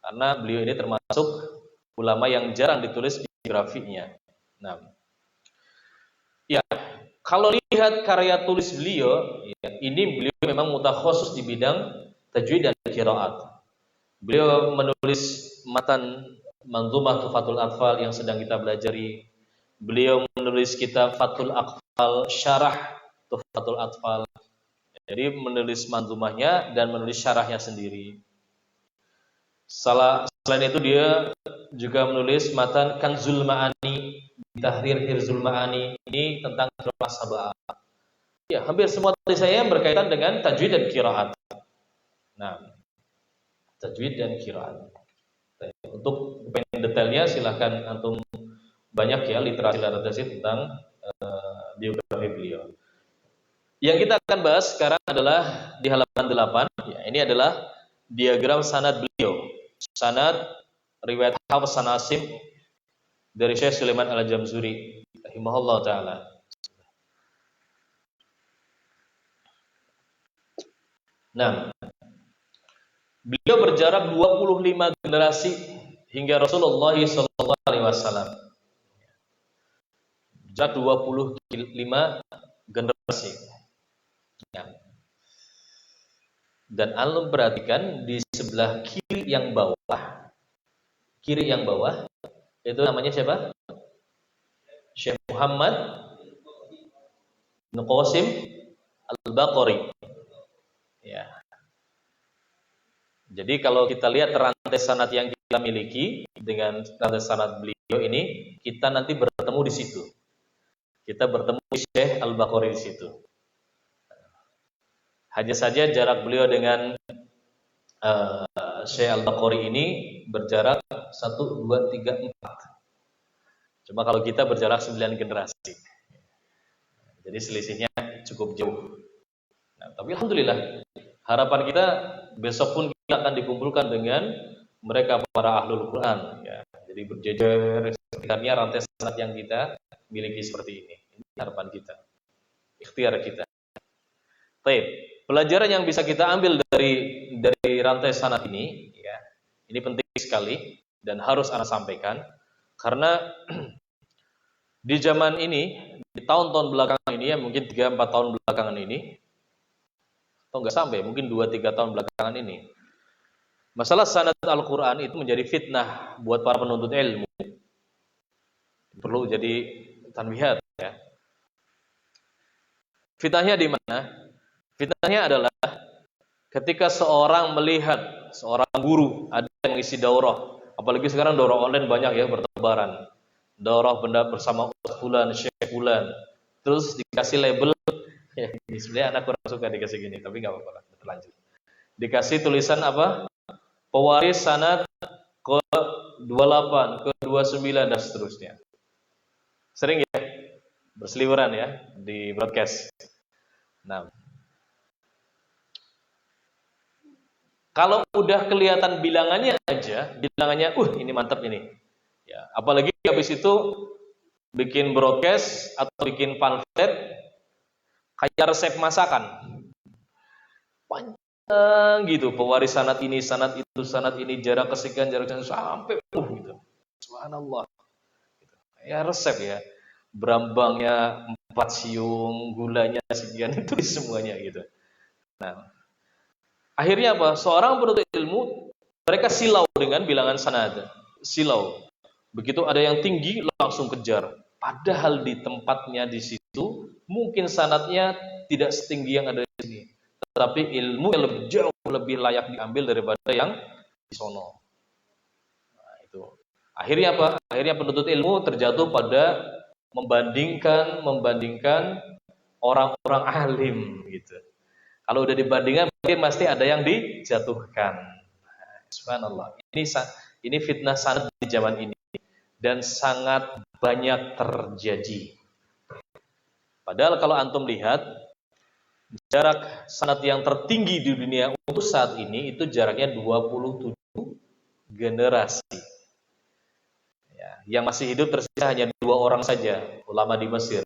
Karena beliau ini termasuk ulama yang jarang ditulis biografinya. Nah, ya, kalau lihat karya tulis beliau, ya, ini beliau memang mutakhasis di bidang tajwid dan qiraat. Beliau menulis matan Manzumah Tuhfatul Atfal yang sedang kita pelajari. Beliau menulis kitab Fathul Aqfal, syarah Tuhfatul Atfal. Jadi menulis manzumahnya dan menulis syarahnya sendiri. Selain itu dia juga menulis matan Kanzul Ma'ani, Tahrir Hirzul Ma'ani, ini tentang qiraat sab'ah. Ya, hampir semua tulisannya berkaitan dengan tajwid dan qiraat. Nah, tajwid dan qiraat. Untuk pengen detailnya silahkan antum, banyak ya literasi tentang biografi beliau. Yang kita akan bahas sekarang adalah di halaman 8. Ya, ini adalah diagram sanad beliau. Sanad riwayat Hafs an Asim dari Syekh Sulaiman Al-Jamzuri rahimahullah taala. Nah, beliau berjarak 25 generasi hingga Rasulullah sallallahu alaihi wasallam. Jarak 25 generasi. Ya. Dan antum perhatikan di sebelah kiri yang bawah itu namanya siapa? Syekh Muhammad bin Qasim Al-Baqari. Ya. Jadi kalau kita lihat rantai sanad yang kita miliki dengan rantai sanad beliau ini, kita nanti bertemu di situ. Kita bertemu Syekh Al-Baqari di situ. Hanya saja jarak beliau dengan Syekh Al-Baqari ini berjarak 1, 2, 3, 4. Cuma kalau kita berjarak 9 generasi. Jadi selisihnya cukup jauh. Nah, tapi alhamdulillah, harapan kita besok pun kita akan dikumpulkan dengan mereka para ahlul Quran. Ya. Jadi berjejer sekitarnya rantai sanad yang kita miliki seperti ini. Ini harapan kita, ikhtiar kita. Baik, pelajaran yang bisa kita ambil dari rantai sanad ini, ya, ini penting sekali dan harus Anda sampaikan karena di zaman ini, di tahun-tahun belakangan ini, ya mungkin 3-4 tahun belakangan ini, atau enggak sampai, mungkin 2-3 tahun belakangan ini, masalah sanad Al-Quran itu menjadi fitnah buat para penuntut ilmu. Perlu jadi tanbihat, ya. Fitnahnya di mana? Fitnahnya adalah ketika seorang melihat seorang guru ada yang mengisi daurah, apalagi sekarang daurah online banyak ya bertebaran. Daurah benda bersama Ustaz Fulan, Syekh Fulan, terus dikasih label, ya, sebenarnya anak kurang suka dikasih gini, tapi nggak apa-apa, terlanjut. Dikasih tulisan apa? Pewaris sanad ke-28, ke-29 dan seterusnya. Sering ya berseliweran ya di broadcast. Nah, Kalau udah kelihatan bilangannya aja, bilangannya, ini mantap ini. Ya, apalagi habis itu bikin broadcast atau bikin pamflet kayak resep masakan. Panjang gitu, pewaris sanad ini, jarak kesekian, sampai gitu. Subhanallah. Ya resep ya. Berambangnya 4 siung, gulanya sekian, itu semuanya gitu. Nah, akhirnya apa? Seorang penuntut ilmu mereka silau dengan bilangan sanad. Silau. Begitu ada yang tinggi langsung kejar. Padahal di tempatnya di situ mungkin sanadnya tidak setinggi yang ada di sini. Tetapi ilmu yang lebih jauh lebih layak diambil daripada yang di sono. Nah, itu. Akhirnya apa? Akhirnya penuntut ilmu terjatuh pada membandingkan orang-orang alim gitu. Kalau udah dibandingkan mungkin pasti ada yang dijatuhkan. Subhanallah. Ini fitnah sanad di zaman ini dan sangat banyak terjadi. Padahal kalau antum lihat jarak sanad yang tertinggi di dunia untuk saat ini itu jaraknya 27 generasi. Yang masih hidup tersisa hanya 2 orang saja, ulama di Mesir,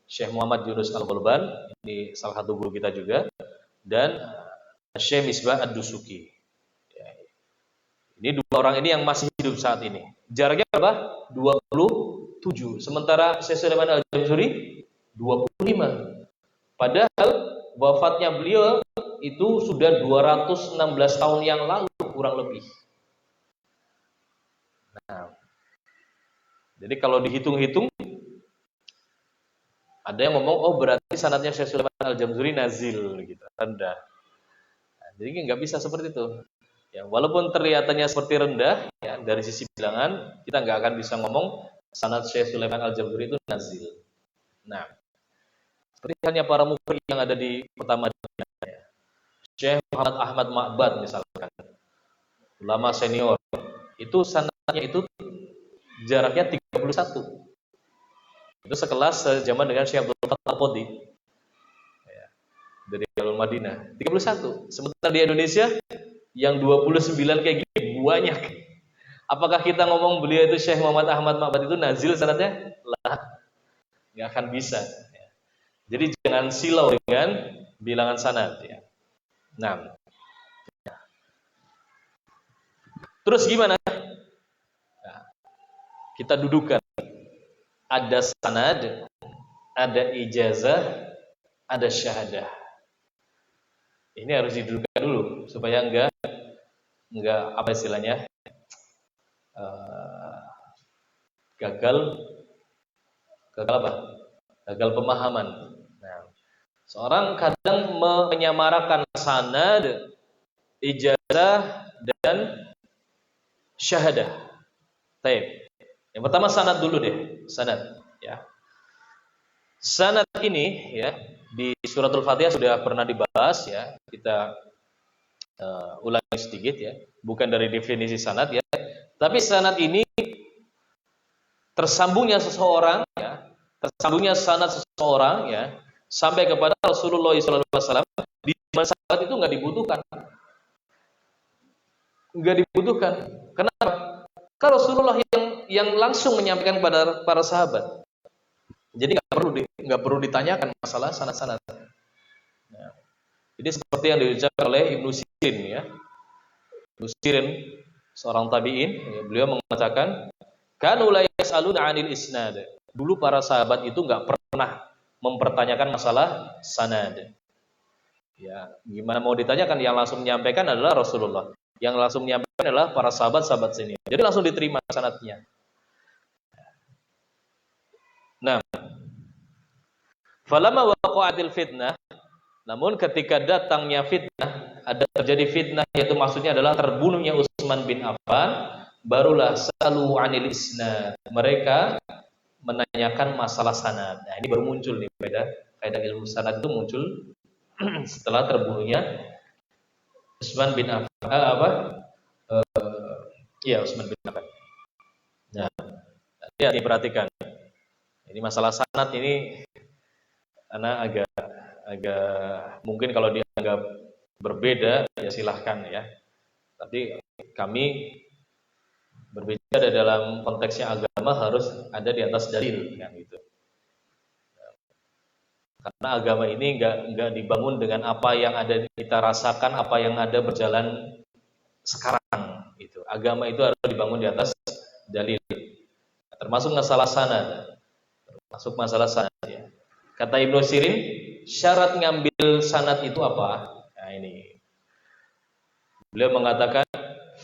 Syekh Muhammad Yunus Al-Ghulban, ini salah satu guru kita juga, dan Syekh Misbah Ad-Dusuki. Ini 2 orang ini yang masih hidup saat ini. Jaraknya berapa? 27. Sementara Syekh Sulaiman Al-Jamzuri 25. Padahal wafatnya beliau itu sudah 216 tahun yang lalu kurang lebih. Nah, jadi kalau dihitung-hitung ada yang ngomong berarti sanadnya Syekh Sulaiman Al-Jamzuri nazil gitu, rendah. Nah, jadi nggak bisa seperti itu. Ya, walaupun terlihatannya seperti rendah ya, dari sisi bilangan kita nggak akan bisa ngomong sanad Syekh Sulaiman Al-Jamzuri itu nazil. Nah, seperti halnya para mufti yang ada di kota Madinah ya. Syekh Muhammad Ahmad Ma'bad misalkan, ulama senior, itu sanadnya itu jaraknya 31. Itu sekelas sejaman dengan Syekh Abdul Fattah Al-Qadhi ya, dari Al-Madinah. 31. Sementara di Indonesia yang 29 kayak gini banyak. Apakah kita ngomong beliau itu Syekh Muhammad Ahmad Ma'bad itu nazil sanadnya? Lah, nggak akan bisa ya. Jadi jangan silau dengan bilangan sanad ya. Nah, terus gimana? Nah, kita dudukan. Ada sanad, ada ijazah, ada syahadah. Ini harus didudukkan dulu supaya enggak apa istilahnya gagal apa? Gagal pemahaman. Nah, seorang kadang menyamarakan sanad, ijazah dan syahadah. Baik. Yang pertama sanad dulu deh, sanad ya. Sanad ini ya di suratul Fatihah sudah pernah dibahas ya. Kita ulangi sedikit ya. Bukan dari definisi sanad ya. Tapi sanad ini tersambungnya seseorang ya, tersambungnya sanad seseorang ya sampai kepada Rasulullah SAW di zaman sahabat itu nggak dibutuhkan. Nggak dibutuhkan. Kenapa? Karena Rasulullah yang langsung menyampaikan kepada para sahabat. Jadi nggak perlu ditanyakan masalah sanad-sanad. Nah, jadi seperti yang diucapkan oleh Ibnu Sirin ya. Ibnu Sirin seorang tabi'in, ya, beliau mengatakan, "Kanu la yas'aluna 'anil isnad." Dulu para sahabat itu nggak pernah mempertanyakan masalah sanad. Ya, gimana mau ditanyakan? Yang langsung menyampaikan adalah Rasulullah. Yang langsung menyampaikan adalah para sahabat-sahabat sini. Jadi langsung diterima sanadnya. Nah, falamma waqa'atil fitnah, namun ketika datangnya fitnah, ada terjadi fitnah yaitu maksudnya adalah terbunuhnya Utsman bin Affan, barulah salu 'anil isnad. Mereka menanyakan masalah sanad. Nah, ini baru muncul nih kaidah ilmu sanad itu muncul setelah terbunuhnya Utsman bin Affan. Utsman bin Affan. Nah, diperhatikan. Ini masalah sanad ini anak agak mungkin kalau dianggap berbeda ya silahkan ya. Tapi kami berbicara dalam konteksnya agama harus ada di atas dalil, kan gitu. Karena agama ini nggak dibangun dengan apa yang ada kita rasakan, apa yang ada berjalan sekarang. Itu agama itu harus dibangun di atas dalil. Termasuk masalah sanad, termasuk masalah sanad. Ya. Kata Ibnu Sirin, syarat ngambil sanad itu apa? Nah ini, beliau mengatakan,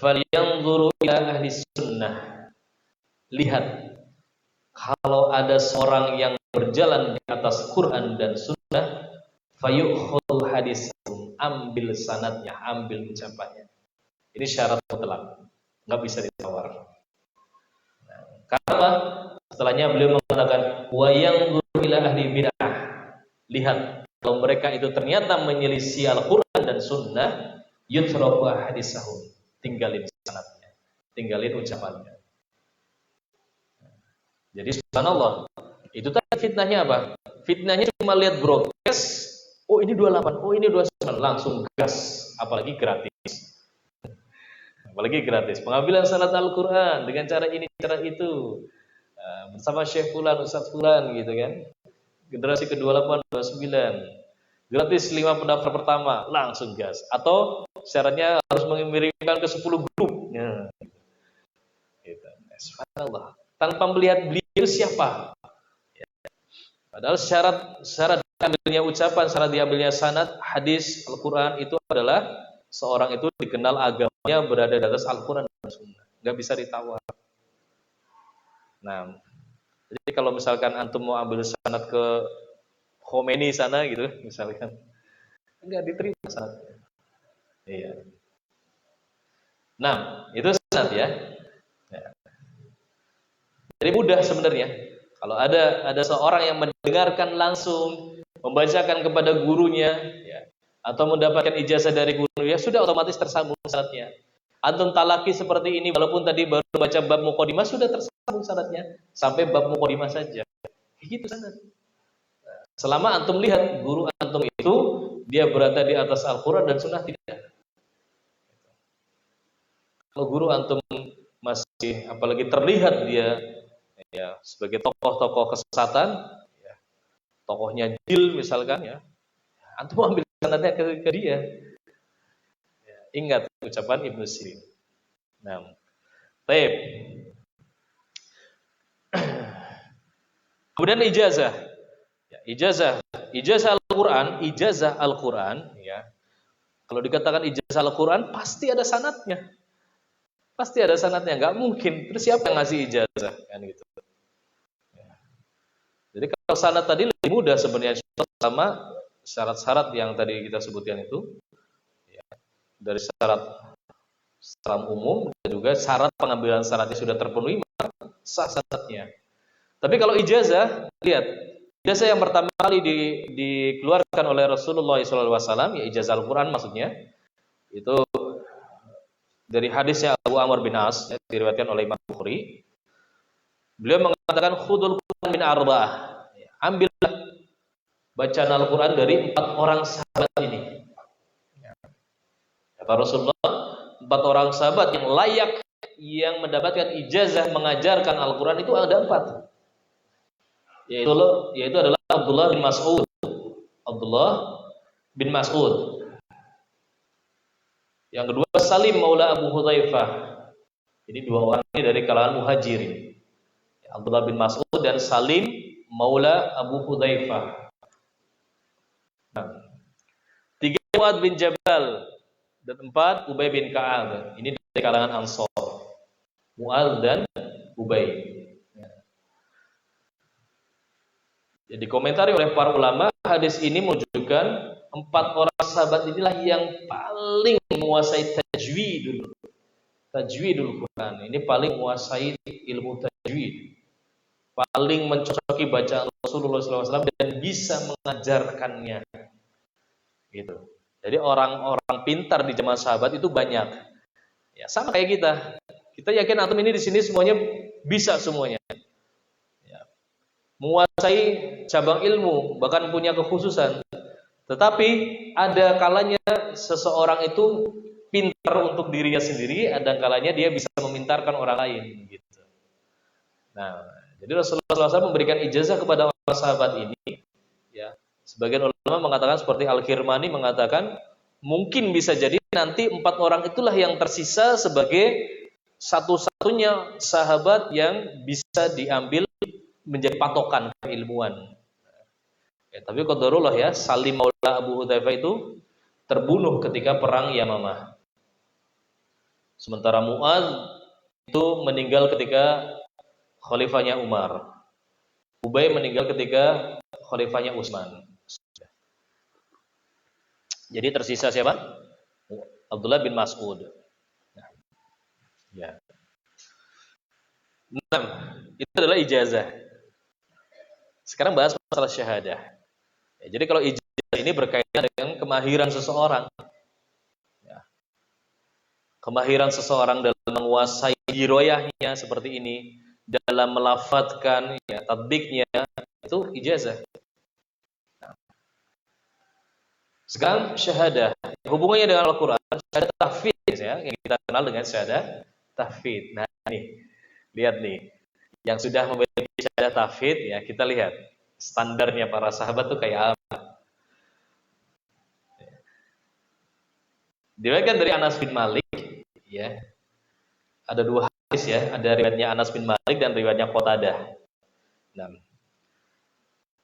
falyanzuru ila ahli sunnah. Lihat, kalau ada seorang yang berjalan di atas Quran dan Sunnah, fayukhul hadis, ambil sanadnya, ambil ucapannya. Ini syarat mutlak, nggak bisa ditawar. Nah, karena setelahnya beliau mengatakan, wa yanzuru ila ahli bid'ah. Lihat, kalau mereka itu ternyata menyelisih Al-Quran dan Sunnah, yutraku hadisahum, tinggalin sanadnya, tinggalin ucapannya. Jadi subhanallah, itu tadi fitnahnya apa? Fitnahnya cuma lihat broadcast, oh ini 28, oh ini 29, langsung gas, apalagi gratis. Apalagi gratis, pengambilan sanad Al-Quran dengan cara ini, cara itu, bersama Syekh Fulan, Ustaz Fulan gitu kan. Generasi ke-28, 29, gratis 5 pendaftar pertama, langsung gas. Atau syaratnya harus mengirimkan ke 10 grup. Ya. Gitu. Subhanallah. Tanpa melihat beliau siapa. Ya. Padahal syarat diambilnya ucapan, syarat diambilnya sanad, hadis, Al-Quran itu adalah seorang itu dikenal agamanya berada di atas Al-Quran dan Sunnah. Nggak bisa ditawar. Nah, jadi kalau misalkan antum mau ambil sanad ke Khomeini sana gitu, misalkan, enggak diterima sanadnya. Iya. Nah, itu sanad ya. Jadi mudah sebenarnya. Kalau ada seorang yang mendengarkan langsung, membacakan kepada gurunya, ya, atau mendapatkan ijazah dari guru, ya sudah otomatis tersambung sanadnya. Antum talaki seperti ini, walaupun tadi baru baca bab muqaddimah, sudah tersambung sanadnya sampai bab muqaddimah saja. Gitu sanad. Selama antum lihat guru antum itu dia berada di atas Al-Quran dan Sunnah, tidak. Kalau guru antum masih apalagi terlihat dia ya sebagai tokoh-tokoh kesesatan, ya, tokohnya jil misalkan, ya, antum ambil sanadnya ke dia. Ya, ingat ucapan Ibnu Sirin. Nah, taib. Kemudian ijazah. Ya, ijazah Al-Quran, ya. Kalau dikatakan ijazah Al-Quran, pasti ada sanadnya. Pasti ada sanadnya, nggak mungkin. Terus siapa yang ngasih ijazah? Kan gitu. Ya. Jadi kalau sanad tadi lebih mudah sebenarnya, sama syarat-syarat yang tadi kita sebutkan itu, ya. Dari syarat secara umum dan juga syarat pengambilan syaratnya sudah terpenuhi, maka sah sanadnya. Tapi kalau ijazah, lihat, ijazah yang pertama kali dikeluarkan oleh Rasulullah SAW, ya ijazah Al-Quran maksudnya, itu dari hadisnya Abu Amr bin As, ya, diriwayatkan oleh Imam Bukhari. Beliau mengatakan khudul Quran min arba'ah, ya, ambillah bacaan Al-Quran dari 4 orang sahabat ini. Ya. Kata Rasulullah, 4 orang sahabat yang layak, yang mendapatkan ijazah mengajarkan Al-Quran itu ada 4. Yaitu adalah Abdullah bin Mas'ud. Abdullah bin Mas'ud. Yang kedua Salim maula Abu Hudzaifah. Ini 2 orang ini dari kalangan muhajirin. Abdullah bin Mas'ud dan Salim maula Abu Hudzaifah. Nah, 3 Mu'adz bin Jabal dan 4 Ubay bin Ka'ab. Ini dari kalangan Ansor. Mu'adz dan Ubay. Jadi dikomentari oleh para ulama, hadis ini menunjukkan 4 orang sahabat inilah yang paling menguasai tajwidul Quran. Ini paling menguasai ilmu tajwid, paling mencocoki bacaan Rasulullah SAW dan bisa mengajarkannya. Gitu. Jadi orang-orang pintar di zaman sahabat itu banyak. Ya, sama kayak kita. Kita yakin antum ini di sini semuanya bisa semuanya. Menguasai cabang ilmu, bahkan punya kekhususan. Tetapi ada kalanya seseorang itu pintar untuk dirinya sendiri, ada kalanya dia bisa memintarkan orang lain gitu. Nah, jadi Rasulullah SAW memberikan ijazah kepada para sahabat ini, ya. Sebagian ulama mengatakan seperti Al-Kirmani mengatakan mungkin bisa jadi nanti 4 orang itulah yang tersisa sebagai satu-satunya sahabat yang bisa diambil menjadi patokan keilmuan. Ya, tapi qadarullah ya, Salim Maula Abu Hudzaifah itu terbunuh ketika perang Yamamah. Sementara Mu'adz itu meninggal ketika khalifahnya Umar. Ubay meninggal ketika khalifahnya Utsman. Jadi tersisa siapa? Abdullah bin Mas'ud. Ya. 6. Itu adalah ijazah. Sekarang bahas masalah syahadah. Ya, jadi kalau ijazah ini berkaitan dengan kemahiran seseorang. Ya. Kemahiran seseorang dalam menguasai diroyahnya seperti ini, dalam melafadzkan ya, tatbiknya, itu ijazah. Nah. Sekarang syahadah, hubungannya dengan Al-Quran, syahadah tahfidz ya, yang kita kenal dengan syahadah tahfidz. Nah ini, lihat nih, yang sudah memiliki syahadah tahfidz ya, kita lihat standarnya para sahabat tuh kayak apa. Diriwayatkan dari Anas bin Malik ya. Ada 2 hadis ya, ada riwayatnya Anas bin Malik dan riwayatnya Qatadah. Nah,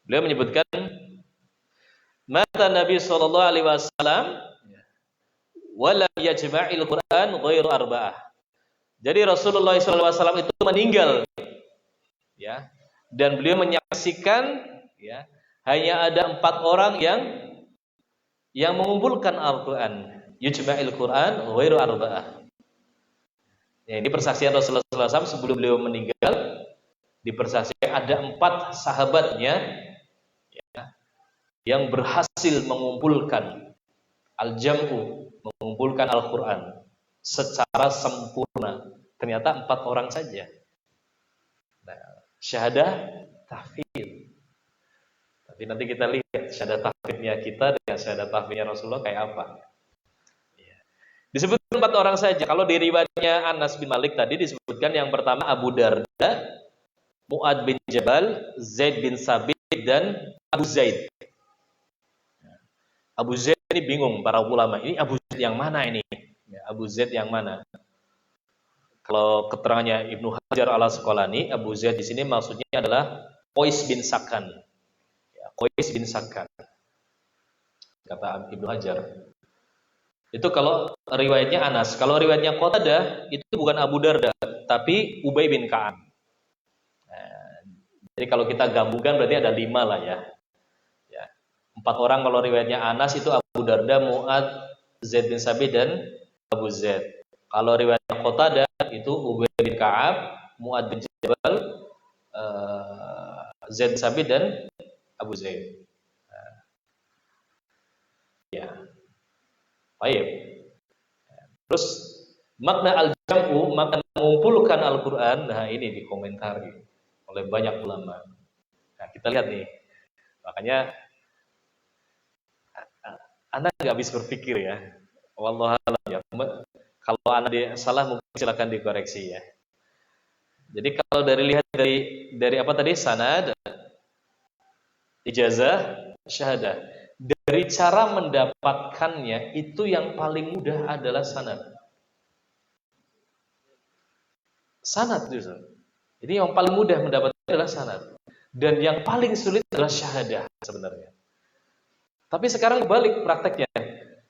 beliau menyebutkan mata Nabi sallallahu alaihi wasallam wa lam yajma'il Qur'an ghairu arba'ah. Jadi Rasulullah sallallahu alaihi wasallam itu meninggal ya, dan beliau menyaksikan ya, hanya ada 4 orang yang mengumpulkan Al-Qur'an. Yujma'il Qur'an ghairu arba'ah. Ya, ini persaksian Rasulullah SAW sebelum beliau meninggal. Dipersaksikan ada 4 sahabatnya ya, yang berhasil mengumpulkan al-jam'u, mengumpulkan Al-Quran secara sempurna. Ternyata 4 orang saja. Nah, syahadah tahfidz. Tapi nanti kita lihat syahadah tahfidznya kita dengan syahadah tahfidznya Rasulullah kayak apa. Disebutkan 4 orang saja. Kalau di riwayatnya Anas bin Malik tadi disebutkan yang pertama Abu Darda, Mu'adz bin Jabal, Zaid bin Sabit, dan Abu Zaid. Abu Zaid ini bingung para ulama. Ini Abu Zaid yang mana ini? Ya, Abu Zaid yang mana? Kalau keterangannya Ibnu Hajar al-Asqalani, Abu Zaid di sini maksudnya adalah Qais bin Sakan. Ya, Qais bin Sakan. Kata Ibnu Hajar. Itu kalau riwayatnya Anas. Kalau riwayatnya Qatadah itu bukan Abu Darda, tapi Ubay bin Ka'ab. Nah, jadi kalau kita gabungkan berarti ada 5 lah ya. 4 orang kalau riwayatnya Anas itu Abu Darda, Mu'adz, Zaid bin Sabit, dan Abu Zaid. Kalau riwayatnya Qatadah itu Ubay bin Ka'ab, Mu'adz bin Jabal, Zaid bin Sabit, dan Abu Zaid. Ya. Baik. Terus makna al-jam'u, makna mengumpulkan Al-Quran. Nah ini dikomentari oleh banyak ulama. Nah kita lihat nih. Makanya Anda nggak habis berpikir ya. Wallahualam ya. Kalau Anda salah mungkin silakan dikoreksi ya. Jadi kalau lihat dari apa tadi, sanad, ijazah, syahadah. Dari cara mendapatkannya itu yang paling mudah adalah sanad. Sanad itu. Jadi yang paling mudah mendapatkan adalah sanad. Dan yang paling sulit adalah syahadah sebenarnya. Tapi sekarang kebalik prakteknya.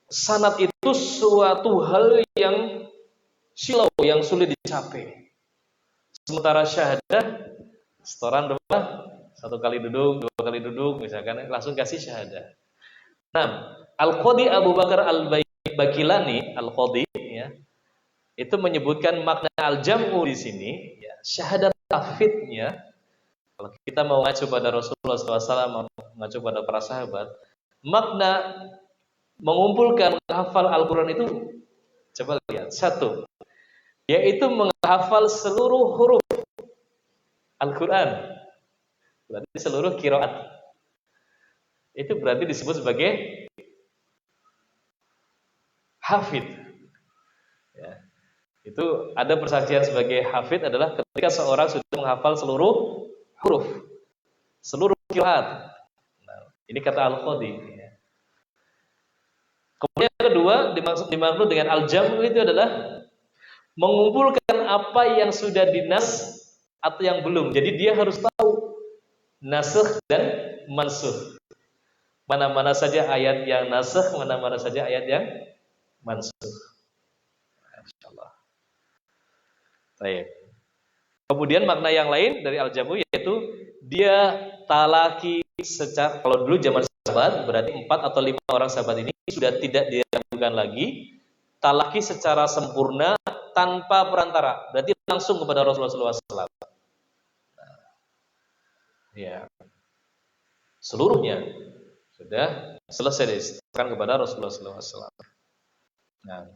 Sanad itu suatu hal yang silau, yang sulit dicapai. Sementara syahadah, setoran berapa? 1 kali duduk, 2 kali duduk, misalkan langsung kasih syahadah. Nah, Al-Qadhi Abu Bakar Al-Bakilani, Al-Qadhi ya, itu menyebutkan makna al-jam'u di sini, ya, syahadat tahfidznya. Kalau kita mau mengacu pada Rasulullah SAW, mengacu pada para sahabat, makna mengumpulkan menghafal Al-Quran itu, coba lihat, 1, yaitu menghafal seluruh huruf Al-Quran, berarti seluruh qiraat. Itu berarti disebut sebagai hafidz. Itu ada persaksian sebagai hafid adalah ketika seorang sudah menghafal seluruh huruf, seluruh qiraat. Nah, ini kata Al-Qadi. Kemudian yang kedua dimaksud dengan al-jam'u itu adalah mengumpulkan apa yang sudah dinas atau yang belum. Jadi dia harus tahu nasakh dan mansukh. Mana-mana saja ayat yang nasakh, mana-mana saja ayat yang mansukh. Insyaallah. Baik. Kemudian makna yang lain dari al-jam'u yaitu dia talaki secara, kalau dulu zaman sahabat berarti 4 atau 5 orang sahabat ini sudah tidak diragukan lagi, talaki secara sempurna tanpa perantara, berarti langsung kepada Rasulullah SAW. Ya, seluruhnya sudah selesai diserahkan kepada Rasulullah SAW. Nah,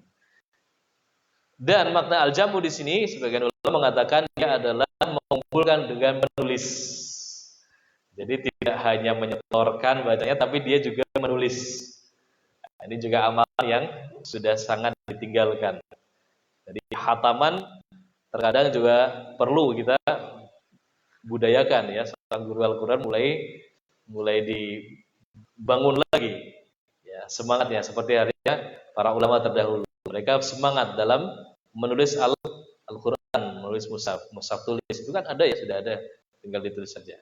dan makna al-jam'u di sini sebagian ulama mengatakan dia adalah mengumpulkan dengan menulis. Jadi tidak hanya menyetorkan bacanya, tapi dia juga menulis. Nah, ini juga amalan yang sudah sangat ditinggalkan. Jadi khataman terkadang juga perlu kita budayakan ya. Seorang guru Al-Quran mulai dibangun lagi ya, semangatnya seperti harinya para ulama terdahulu. Mereka semangat dalam menulis Al-Quran, menulis mushaf tulis. Itu kan ada ya, sudah ada, tinggal ditulis saja.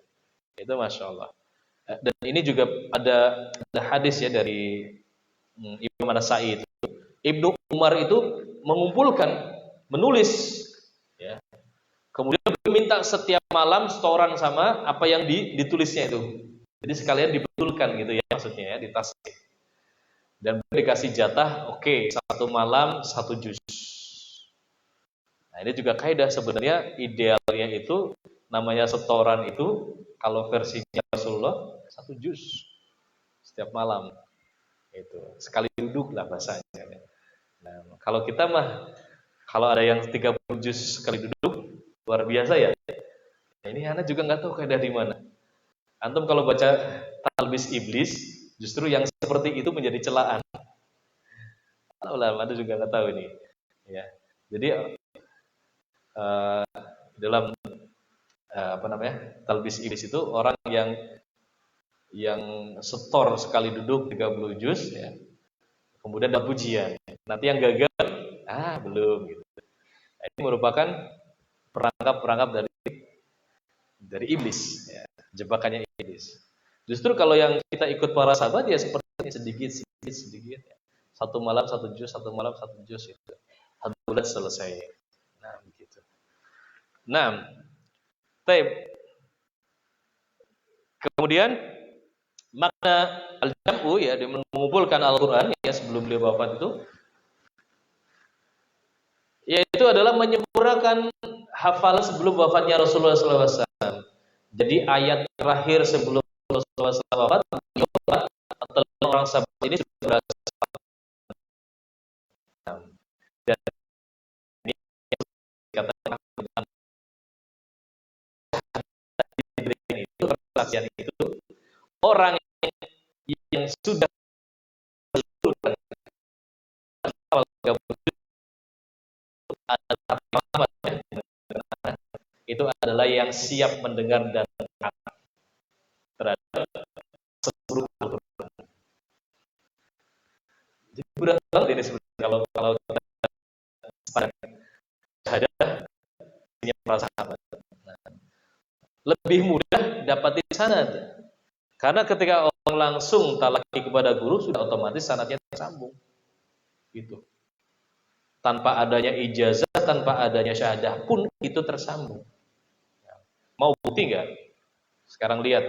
Itu Masya Allah. Dan ini juga ada hadis ya dari Ibnu An-Nasa'i itu. Ibnu Umar itu mengumpulkan, menulis ya. Kemudian meminta setiap malam setoran sama apa yang ditulisnya itu. Jadi sekalian dibetulkan gitu ya maksudnya ya, ditasbih. Dan dikasih jatah, oke, satu malam 1 juz. Nah, ini juga kaidah sebenarnya idealnya itu namanya setoran itu kalau versinya Rasulullah 1 juz setiap malam. Itu sekali duduk lah bahasanya. Nah, kalau kita mah kalau ada yang 30 juz sekali duduk luar biasa ya. Nah, ini anak juga nggak tahu kaidah di mana. Antum kalau baca Talbis Iblis, justru yang seperti itu menjadi celaan. Ada juga nggak tahu ini. Ya, jadi dalam Talbis Iblis itu orang yang setor sekali duduk 30 juz ya. Kemudian ada pujian. Nanti yang gagal, belum gitu. Nah, ini merupakan perangkap dari iblis ya, jebakannya iblis. Justru kalau yang kita ikut para sahabat ya seperti ini, sedikit ya. 1 malam 1 juz, 1 malam 1 juz itu. 1 bulan selesai. Nah, begitu. Nah, kemudian makna al-jam'u ya, dia mengumpulkan Al-Qur'an ya sebelum beliau wafat itu, yaitu adalah menyempurnakan hafalan sebelum wafatnya Rasulullah SAW. Jadi ayat terakhir sebelum Rasulullah SAW wafat, atau orang sahabat ini sudah berhasil. Dan ini katakan itu persaksian itu orang yang sudah itu adalah yang siap mendengar dan terhadap seluruh Al-Quran. Jadi berat banget ini sebenarnya kalau kita ada punya para sahabat. Lebih mudah dapatin sanad. Karena ketika orang langsung talaki kepada guru sudah otomatis sanadnya tersambung. Gitu. Tanpa adanya ijazah, tanpa adanya syahadah pun itu tersambung. Mau bukti enggak? Sekarang lihat.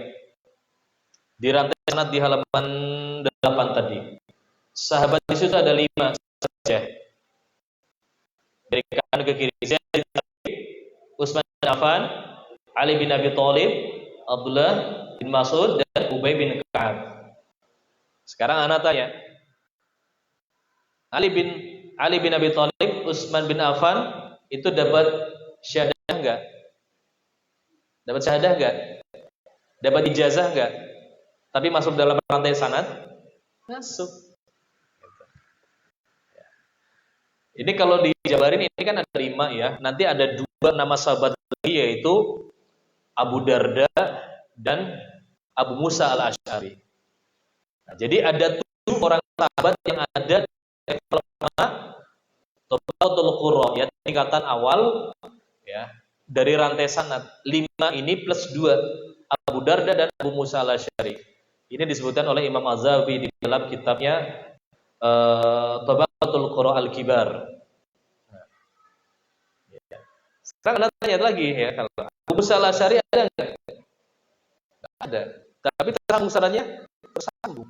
Di rantai sanad di halaman 8 tadi. Sahabat di situ ada 5 saja. Dari kanan ke kiri. Utsman bin Affan, Ali bin Abi Thalib, Abdullah bin Mas'ud, dan Ubay bin Ka'ab. Sekarang anak tanya, Ali bin Abi Thalib, Utsman bin Affan itu dapat syahadah enggak? Dapat syahadah enggak? Dapat ijazah enggak? Tapi masuk dalam rantai sanad? Masuk. Ini kalau dijabarin ini kan ada 5 ya. Nanti ada 2 nama sahabat lagi, yaitu Abu Darda dan Abu Musa al-Asy'ari. Nah, jadi ada 7 orang sahabat yang ada di level pertama, Tabaqatul Qurra, ya, tingkatan awal ya dari rantai sanad. 5 ini plus 2, Abu Darda dan Abu Musa al-Asy'ari. Ini disebutkan oleh Imam Az-Zahabi di dalam kitabnya Tabaqatul Qurra al-Kibar. Sekarang Anda tanya lagi ya, kalau Abu Musa al-Asy'ari ada enggak? Enggak ada. Tapi tersambung sanadnya, tersambung.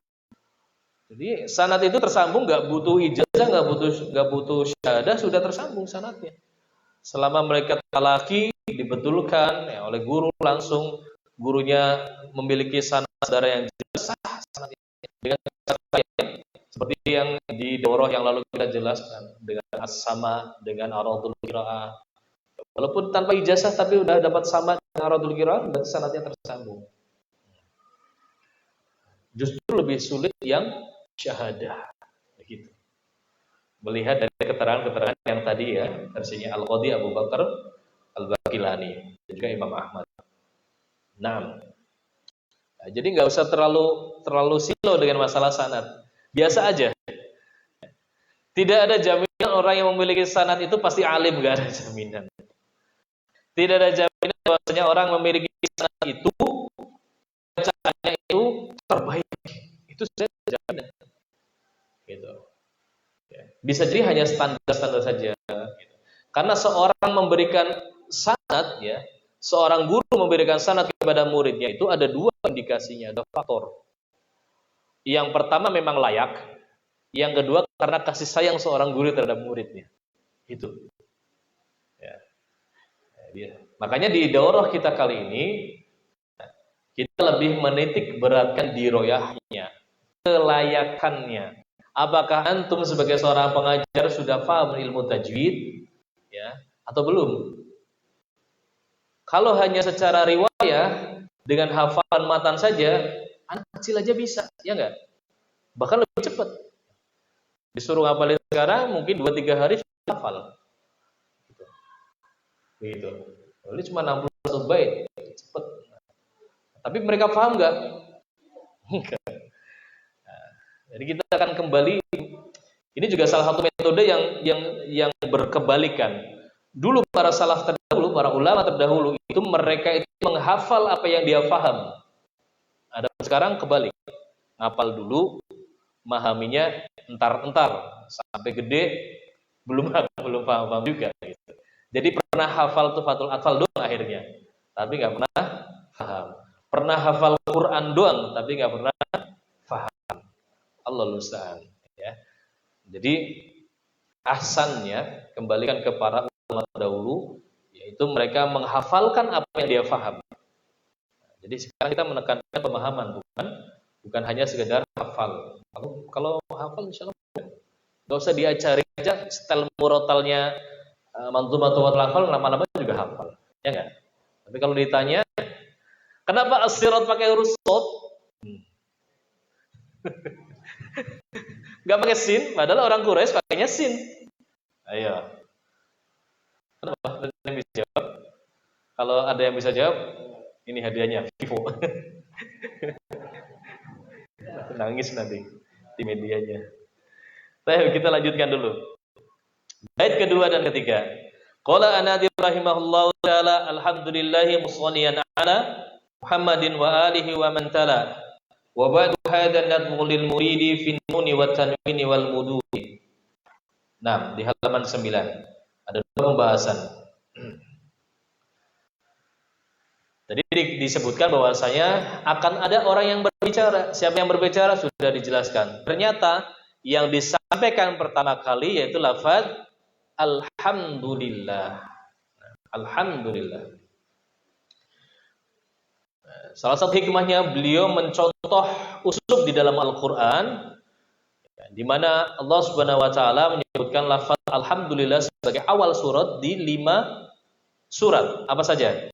Jadi sanad itu tersambung, enggak butuh ijazah, enggak butuh syahadah, sudah tersambung sanadnya. Selama mereka talaki dibetulkan ya, oleh guru langsung, gurunya memiliki sanad saudara yang jelas, sanad dengan cara seperti yang di daurah yang lalu kita jelaskan, dengan as-sama, dengan aradul qiraah. Walaupun tanpa ijazah tapi udah dapat sama dengan aradul qiraah, berarti sanadnya tersambung. Justru lebih sulit yang syahadah, begitu. Melihat dari keterangan-keterangan yang tadi ya, versinya Al-Qadhi Abu Bakar Al-Baqilani dan juga Imam Ahmad. Nah, jadi nggak usah terlalu silau dengan masalah sanad. Biasa aja. Tidak ada jaminan orang yang memiliki sanad itu pasti alim, nggak ada jaminan. Tidak ada jaminan bahwasanya orang memiliki sanad itu bacaannya itu terbaik. Itu sudah jaminan. Gitu. Bisa jadi hanya standar-standar saja. Gitu. Karena seorang memberikan sanad, ya, seorang guru memberikan sanad kepada muridnya itu ada 2 indikasinya, ada faktor. Yang pertama memang layak, yang kedua karena kasih sayang seorang guru terhadap muridnya. Itu. Ya. Makanya di daurah kita kali ini kita lebih menitik beratkan diroyahnya, kelayakannya. Apakah antum sebagai seorang pengajar sudah paham ilmu tajwid, ya, atau belum? Kalau hanya secara riwayah dengan hafalan matan saja, anak kecil aja bisa, ya enggak? Bahkan lebih cepat. Disuruh hafalin sekarang mungkin 2-3 hari sudah hafal. Gitu. Ini cuma 61 bait, cepat. Tapi mereka paham enggak? Enggak. Jadi kita akan kembali. Ini juga salah satu metode yang berkebalikan. Dulu para salaf terdahulu, para ulama terdahulu itu mereka itu menghafal apa yang dia paham. Ada sekarang kebalik. Ngapal dulu, memahaminya entar-entar sampai gede belum paham juga gitu. Jadi pernah hafal tufatul atfal doang akhirnya, tapi nggak pernah paham. Pernah hafal Quran doang, tapi nggak pernah paham. Allahul musta'an. Ya. Jadi ahsannya kembalikan ke para ulama dahulu, yaitu mereka menghafalkan apa yang dia paham. Jadi sekarang kita menekankan pemahaman, bukan hanya sekedar hafal. Kalau hafal insya Allah nggak usah diajarin aja style murotalnya manzumatul hafal, lama-lama juga hafal, ya nggak? Tapi kalau ditanya kenapa as-sirat pakai huruf shad? Nggak pakai sin, padahal orang Quraisy pakainya sin. Ayo, kenapa? Ada yang bisa jawab? Kalau ada yang bisa jawab, ini hadiahnya Vivo. Nangis nanti di medianya. Baik, kita lanjutkan dulu. Bait kedua dan ketiga. Qala Anadi rahimahullahu taala alhamdulillahi musholliyan ala Muhammadin wa alihi wa man tala. Wa ba'du hadha nadmu lil muridi fi nuni wat tanwini wal mududi. Nah, di halaman 9 ada 2 pembahasan. Tadi disebutkan bahwasanya akan ada orang yang berbicara. Siapa yang berbicara sudah dijelaskan. Ternyata yang disampaikan pertama kali yaitu lafaz alhamdulillah. Alhamdulillah. Salah satu hikmahnya beliau mencontoh uslub di dalam Al-Qur'an di mana Allah Subhanahu wa taala menyebutkan lafaz alhamdulillah sebagai awal surat di 5 surat. Apa saja?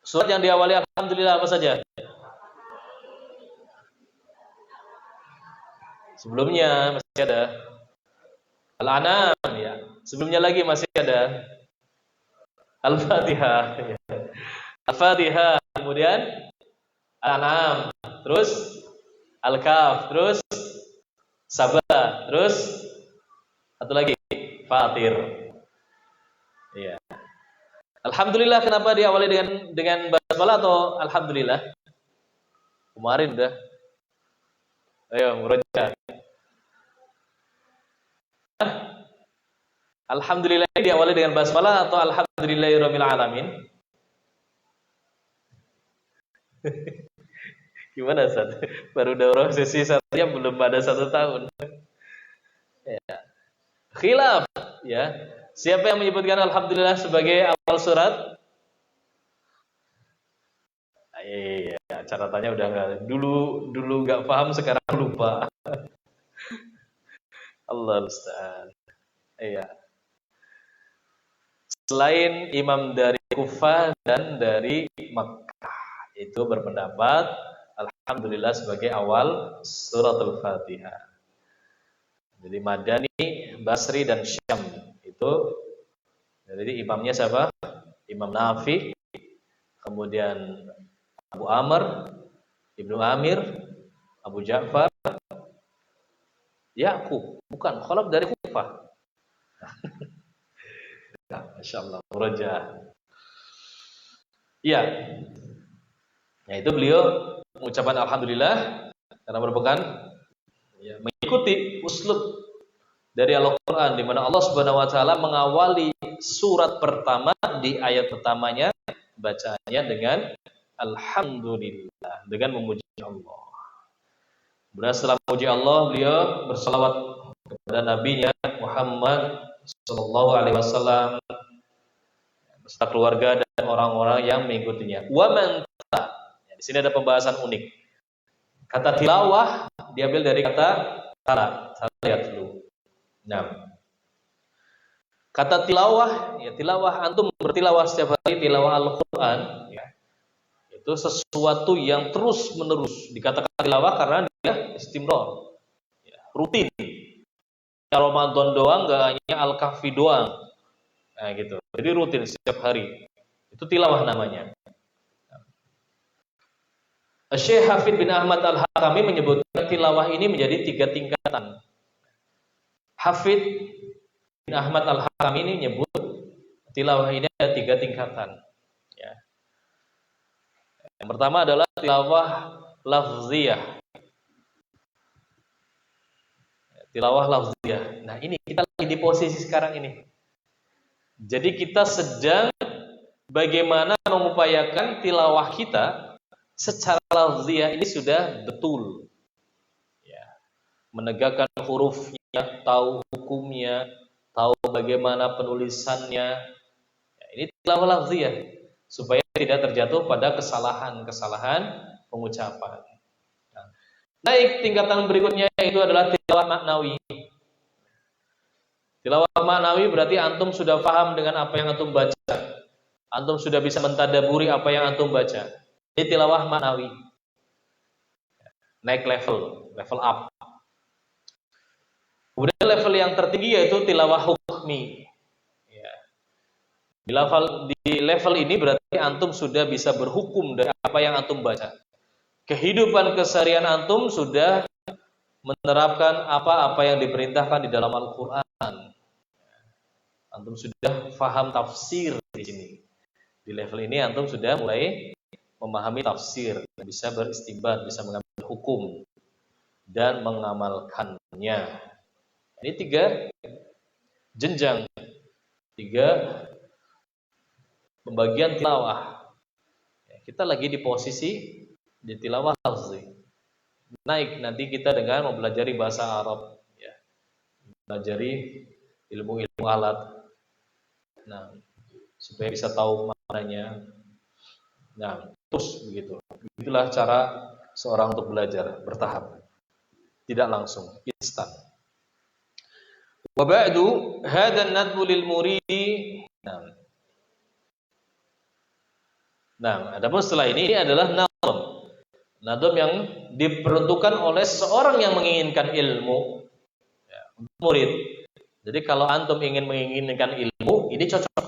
Surat yang diawali alhamdulillah apa saja? Sebelumnya masih ada Al-An'am ya. Sebelumnya lagi masih ada Al-Fatihah ya. Al-Fatihah, kemudian Al-An'am, terus Al-Kahf, terus Sabah, terus satu lagi Fatir. Iya. Alhamdulillah, kenapa diawali dengan basmalah atau alhamdulillah? Kemarin dah. Ayo, murojaah. Alhamdulillah diawali dengan basmalah atau alhamdulillahirabbil alamin? Gimana Ustaz? Baru daurah sesi satunya belum ada 1 tahun. Ya. Khilaf ya. Siapa yang menyebutkan alhamdulillah sebagai awal surat? Iya, catatannya udah enggak. Dulu enggak paham, sekarang lupa. Allah Ustaz. Iya. Selain imam dari Kufah dan dari Makkah, itu berpendapat alhamdulillah sebagai awal suratul Fatihah. Jadi Madani, Basri dan Syam itu, jadi imamnya siapa? Imam Nafi, kemudian Abu Amr, Ibnu Amir, Abu Ja'far, Ya'qub, bukan, Khalaf dari Kufah. Masya Allah, murojaah. Iya. Nah, itu beliau mengucapkan alhamdulillah karena merupakan ya, mengikuti uslub dari Al-Qur'an, di mana Allah Subhanahu wa taala mengawali surat pertama di ayat pertamanya bacaannya dengan alhamdulillah, dengan memuji Allah. Kemudian setelah memuji Allah, beliau berselawat kepada nabinya Muhammad sallallahu alaihi wasallam beserta keluarga dan orang-orang yang mengikutinya. Wa man ya, di sini ada pembahasan unik. Kata tilawah diambil dari kata tala, lihat dulu. Nah, kata tilawah, ya tilawah, antum bertilawah setiap hari tilawah Al-Qur'an ya. Itu sesuatu yang terus menerus dikatakan tilawah karena dia istimrar. Ya, rutin. Ramadan doang, enggak hanya Al-Kahfi doang. Nah, gitu. Jadi rutin setiap hari. Itu tilawah namanya. Syekh Hafid bin Ahmad Al-Hakami menyebutkan tilawah ini menjadi 3 tingkatan. Hafid bin Ahmad Al-Hakami ini menyebut tilawah ini ada 3 tingkatan. Ya. Yang pertama adalah tilawah lafziyah. Tilawah lafziyah. Nah, ini kita lagi di posisi sekarang ini. Jadi kita sedang bagaimana mengupayakan tilawah kita secara lafziyah ini sudah betul. Ya. Menegakkan hurufnya, tahu hukumnya, tahu bagaimana penulisannya. Ya, ini tilawah lafziyah supaya tidak terjatuh pada kesalahan-kesalahan pengucapan. Naik tingkatan berikutnya itu adalah tilawah maknawi. Tilawah maknawi berarti antum sudah paham dengan apa yang antum baca. Antum sudah bisa mentadaburi apa yang antum baca. Ini tilawah maknawi. Naik level up. Kemudian level yang tertinggi yaitu tilawah hukmi. Ya. Di level ini berarti antum sudah bisa berhukum dari apa yang antum baca. Kehidupan keseharian antum sudah menerapkan apa-apa yang diperintahkan di dalam Al-Quran. Antum sudah faham tafsir di sini. Di level ini antum sudah mulai memahami tafsir, bisa beristinbat, bisa mengambil hukum dan mengamalkannya. Ini 3 jenjang, 3 pembagian tilawah. Kita lagi di posisi di tilawah lafzi. Naik nanti kita dengan mempelajari bahasa Arab, ya. Mempelajari ilmu-ilmu alat. Nah, supaya bisa tahu maknanya. Nah, terus begitu. Itulah cara seorang untuk belajar bertahap. Tidak langsung, instan. Wa ba'du hadha an-nadbu lil muridi. Nah, adapun setelah ini adalah nadham yang diperuntukkan oleh seorang yang menginginkan ilmu, ya, murid. Jadi kalau antum ingin menginginkan ilmu, ini cocok.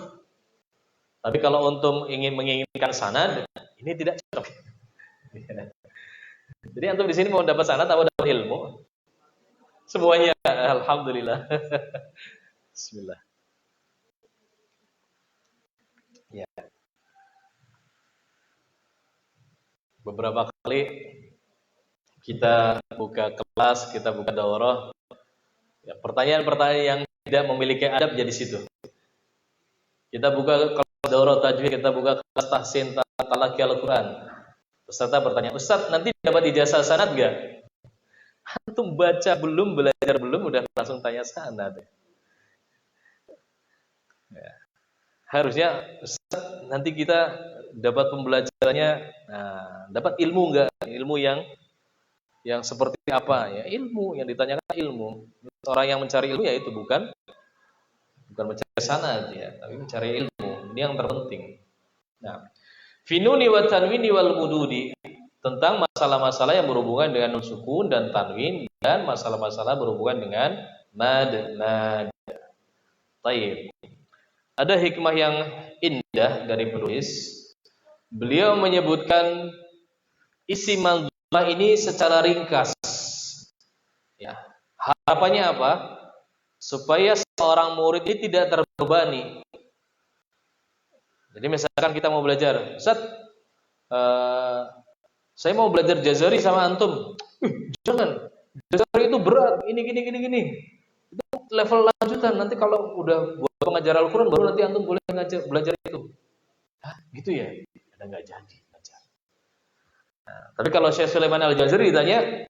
Tapi kalau antum ingin menginginkan sanad, ini tidak cocok. Jadi antum di sini mau dapat sanad atau dapat ilmu? Semuanya, alhamdulillah. Bismillah. Ya. Beberapa kali kita buka kelas, kita buka daurah, ya, pertanyaan-pertanyaan yang tidak memiliki adab jadi situ. Kita buka kelas daurah tajwid, kita buka kelas tahsin talaqi Al-Quran. Peserta bertanya, Ustaz, nanti dapat ijazah sanad gak? Antum baca belum, belajar belum, udah langsung tanya sanad. Ya. Harusnya Ustaz, nanti kita dapat pembelajarannya, dapat ilmu enggak? Ilmu yang seperti apa? Ya, ilmu yang ditanyakan ilmu. Orang yang mencari ilmu ya itu bukan mencari sanad ya, tapi mencari ilmu. Ini yang terpenting. Nah, finuni wa tanwini wal mududi, tentang masalah-masalah yang berhubungan dengan nun sukun dan tanwin, dan masalah-masalah berhubungan dengan mad. Taib. Ada hikmah yang indah dari penulis. Beliau menyebutkan isi manzumah ini secara ringkas. Ya. Harapannya apa? Supaya seorang murid ini tidak terbebani. Jadi misalkan kita mau belajar, Ustaz, saya mau belajar Jazari sama antum. Jangan, Jazari itu berat, ini gini. Itu level lanjutan. Nanti kalau udah buat pengajar Al-Quran baru nanti antum boleh belajar itu. Hah, gitu ya? Ada nggak jadi belajar. Nah, tapi kalau Syekh Sulaiman Al-Jazari ditanya,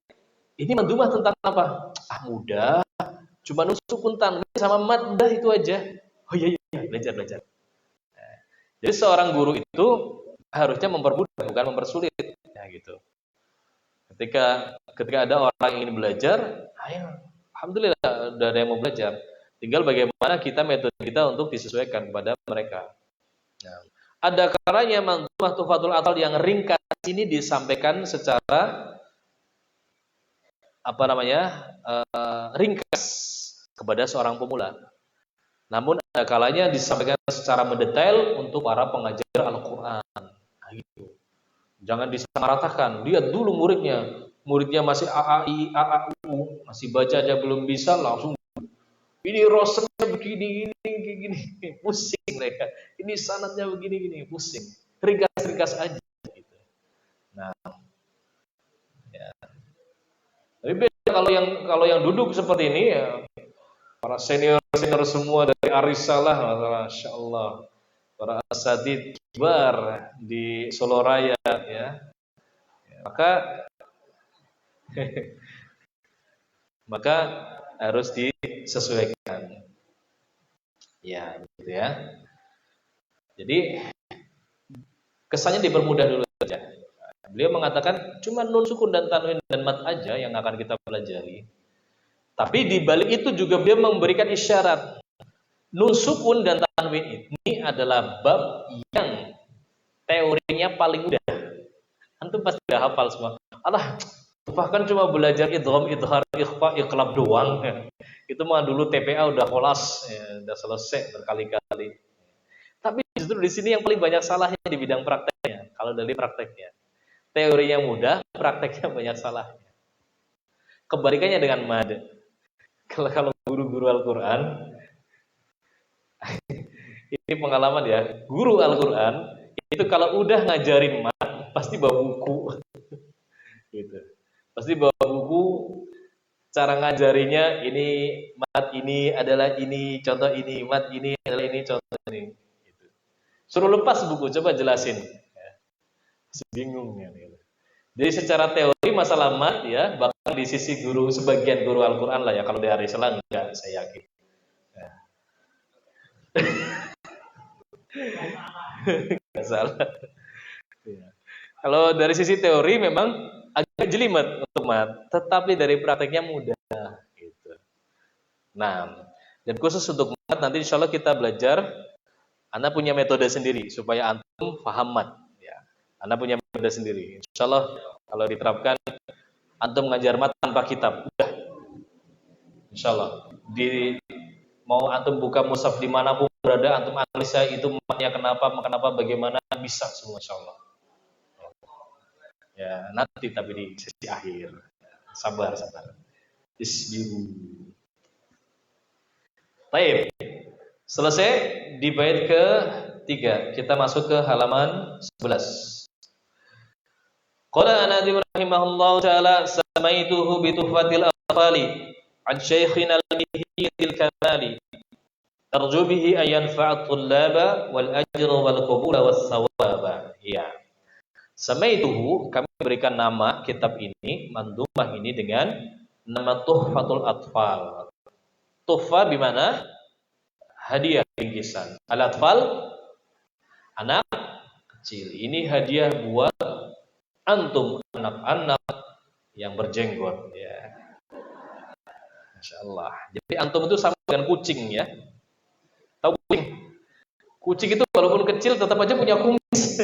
ini mandumah tentang apa? Mudah. Cuma nusukun tanwin sama mad, udah itu aja. Oh iya, belajar. Nah, jadi seorang guru itu harusnya mempermudah, bukan mempersulit. Ya gitu. Ketika ada orang yang ingin belajar, ayo, alhamdulillah udah ada yang mau belajar. Tinggal bagaimana metode kita untuk disesuaikan kepada mereka. Nah, ada kalanya manzumah Tuhfatul Athal yang ringkas ini disampaikan secara ringkas kepada seorang pemula. Namun ada kalanya disampaikan secara mendetail untuk para pengajar Al-Quran. Nah, gitu. Jangan disamaratakan. Lihat dulu muridnya masih AAI, AAU, masih baca aja belum bisa, langsung ini rosennya begini, pusing mereka. Ini sanadnya begini, pusing. Ringkas aja. Gitu. Nah, ya. Tapi beda kalau yang duduk seperti ini ya, para senior semua dari Arisalah, masya Allah, para asatidz kibar di Solo Raya, ya, maka harus disesuaikan, ya, gitu ya. Jadi kesannya dipermudah dulu saja. Beliau mengatakan cuma nun sukun dan tanwin dan mad aja yang akan kita pelajari. Tapi di balik itu juga beliau memberikan isyarat. Nun sukun dan tanwin ini adalah bab yang teorinya paling mudah. Antum pasti udah hafal semua. Bahkan cuma belajar idgham, idhar, ikhfa, iqlab doang. Itu mah dulu TPA udah kholas, ya, udah selesai berkali-kali. Tapi justru di sini yang paling banyak salahnya di bidang prakteknya. Kalau dari prakteknya, teorinya mudah, prakteknya banyak salahnya. Kebalikannya dengan mad. Kalau guru-guru Al-Quran, ini pengalaman ya, guru Al-Quran itu kalau udah ngajarin mad pasti bawa buku, gitu. Pasti bawa buku, cara ngajarinya ini mad ini adalah ini, contoh ini, mad ini adalah ini, contoh ini. Gitu. Suruh lepas buku, coba jelasin. Masih bingung ya. Gitu. Jadi secara teori masalah mad ya, bahkan di sisi sebagian guru Al-Quran lah ya, kalau dari Selang enggak, saya yakin. Ya. Nggak salah. Ya. Kalau dari sisi teori memang agak jelimet untuk mad, tetapi dari prakteknya mudah. Gitu. Nah, dan khusus untuk mad nanti insya Allah kita belajar. Anda punya metode sendiri supaya antum paham mad. Ya. Anda punya metode sendiri. Insya Allah kalau diterapkan, antum ngajar mad tanpa kitab. Udah. Insya Allah. Mau antum buka mushaf dimanapun berada, antum analisa itu maknanya kenapa, bagaimana, bisa semua insyaallah. Ya, nanti tapi di sesi akhir. Sabar. Isbiru. Baik. Selesai di bait ke-3. Kita masuk ke halaman 11. Qala An-Nadim rahimahullahu taala samaituhu bi tuhfatil atfali an syaikhina al-mihiyil kamali tarju bihi an yanfa'a at-tullaba wal ajra wal qabula was thawaba. Ya. Samaituhu, kami berikan nama kitab ini, mandumah ini dengan nama Tuhfatul Atfal. Tuhfa bimana? Hadiah bingkisan. Al-atfal anak kecil. Ini hadiah buat antum anak-anak yang berjenggot ya. Masya Allah. Jadi antum itu sama dengan kucing ya. Tahu kucing? Kucing itu walaupun kecil tetap aja punya kumis.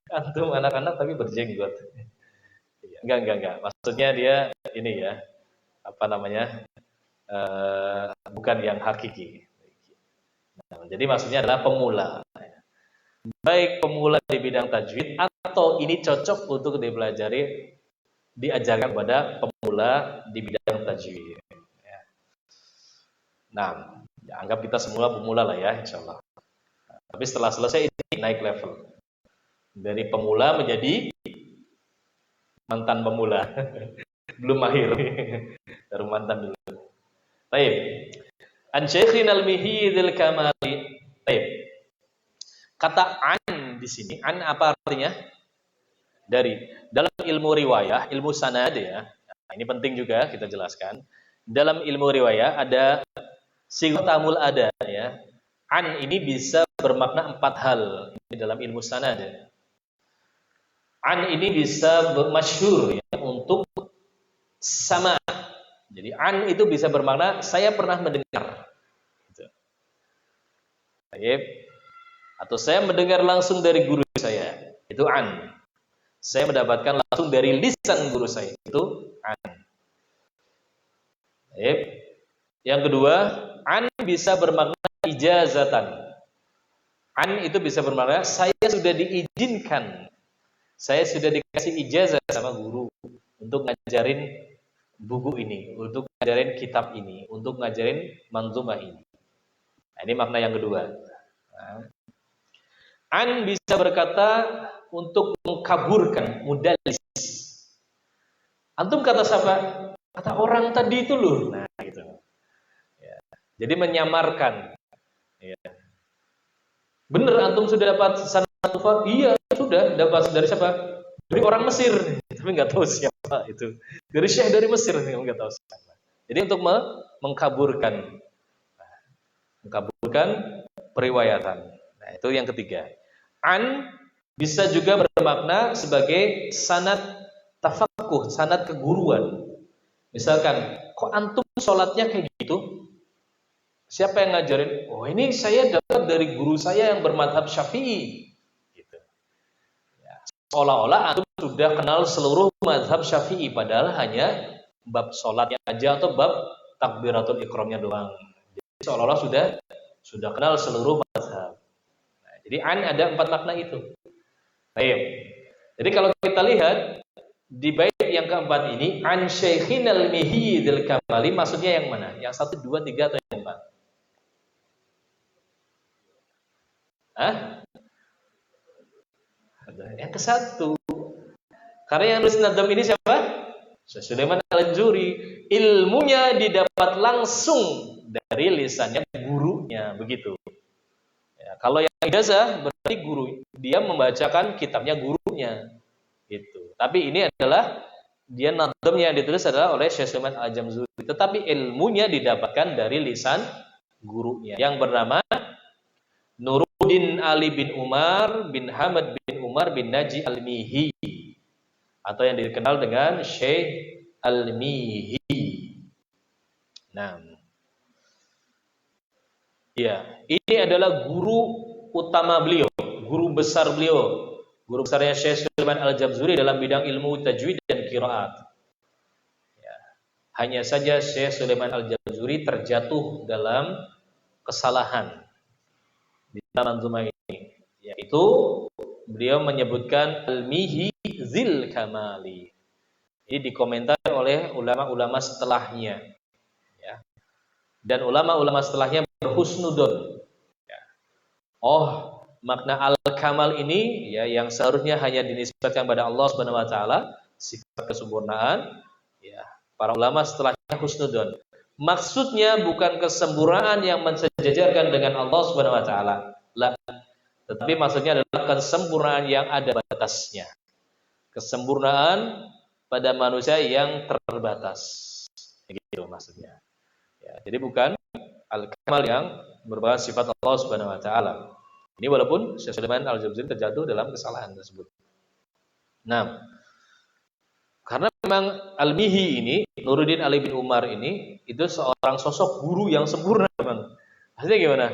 Antum anak-anak tapi berjenggot. Enggak. Maksudnya dia ini ya. Apa namanya? Bukan yang hakiki. Nah, jadi maksudnya adalah pemula. Baik pemula di bidang tajwid atau ini cocok untuk dipelajari, diajarkan kepada pemula di bidang tajwid. Nah, ya, anggap kita semua pemula lah ya, insyaallah. Tapi setelah selesai ini naik level dari pemula menjadi mantan pemula, belum mahir, baru mantan dulu. Baik, an Syaikhina al-Mihiyil Kamali. Baik. Kata an di sini, an apa artinya? Dari. Dalam ilmu riwayah, ilmu sanad ya. Nah, ini penting juga kita jelaskan. Dalam ilmu riwayah ada sighatul ada ya. An ini bisa bermakna 4 hal ini dalam ilmu sanad ya. An ini bisa masyhur ya untuk sama. Jadi an itu bisa bermakna saya pernah mendengar. Gitu. Baik. Atau saya mendengar langsung dari guru saya, itu an. Saya mendapatkan langsung dari lisan guru saya, itu an. Baik. Yang kedua, an bisa bermakna ijazatan. An itu bisa bermakna saya sudah diizinkan, saya sudah dikasih ijazah sama guru untuk ngajarin buku ini, untuk ngajarin kitab ini, untuk ngajarin manzumah ini. Nah, ini makna yang kedua. Nah, an bisa berkata untuk mengkaburkan, mudallis. Antum kata siapa? Kata orang tadi itu loh. Nah, gitu. Ya. Jadi menyamarkan. Ya. Bener antum sudah dapat sanad Tuhfa? Iya, sudah dapat dari siapa? Dari orang Mesir. Tapi nggak tahu siapa itu. Dari syekh dari Mesir, nggak tahu siapa. Jadi untuk mengkaburkan periwayatan. Nah, itu yang ketiga. An bisa juga bermakna sebagai sanad tafakuh, sanad keguruan. Misalkan, kok antum sholatnya kayak gitu? Siapa yang ngajarin? Oh, ini saya dapat dari guru saya yang bermadhab Syafi'i. Gitu. Ya, seolah-olah antum sudah kenal seluruh madhab Syafi'i, padahal hanya bab sholatnya aja atau bab takbiratul ikramnya doang. Jadi seolah-olah sudah kenal seluruh madhab. Jadi an ada 4 makna itu. Baik. Jadi kalau kita lihat di bait yang keempat ini, an Syaikhinal Mihiyil Kamali, maksudnya yang mana? Yang 1, 2, 3 atau yang 4? Hah? Yang ke-1. Karena yang nulis nadam ini siapa? Syekh Sulaiman Al-Juri. Ilmunya didapat langsung dari lisannya gurunya, begitu. Kalau yang ijazah berarti guru, dia membacakan kitabnya gurunya, gitu. Tapi ini adalah dia nadamnya yang ditulis adalah oleh Syekh Sulaiman Al-Jamzuri. Tetapi ilmunya didapatkan dari lisan gurunya yang bernama Nuruddin Ali bin Umar bin Hamad bin Umar bin Naji Al-Mihi, atau yang dikenal dengan Syekh Al-Mihi. Nah, ya, ini adalah guru utama beliau, guru besar beliau, guru besarnya Syekh Sulaiman Al-Jamzuri dalam bidang ilmu tajwid dan qiraat. Ya. Hanya saja Syekh Sulaiman Al-Jazuri terjatuh dalam kesalahan di dalam manzumah ini, yaitu beliau menyebutkan al-mihi zil kamali. Ini dikomentari oleh ulama-ulama setelahnya, ya. Dan ulama-ulama setelahnya berhusnudon. Ya. Oh, makna al-kamal ini ya yang seharusnya hanya dinisbatkan pada Allah Subhanahu wa taala, sifat kesempurnaan, ya. Para ulama setelahnya husnudon. Maksudnya bukan kesempurnaan yang mensejajarkan dengan Allah Subhanahu wa taala. La. Tetapi maksudnya adalah kesempurnaan yang ada batasnya. Kesempurnaan pada manusia yang terbatas. Gitu maksudnya. Ya, jadi bukan al-kamal yang merupakan sifat Allah Subhanahu wa taala. Ini walaupun Syekh Sulaiman Al-Jazuri terjatuh dalam kesalahan tersebut. Nah, karena memang Al-Mihi ini, Nuruddin Ali bin Umar ini, itu seorang sosok guru yang sempurna memang. Maksudnya gimana?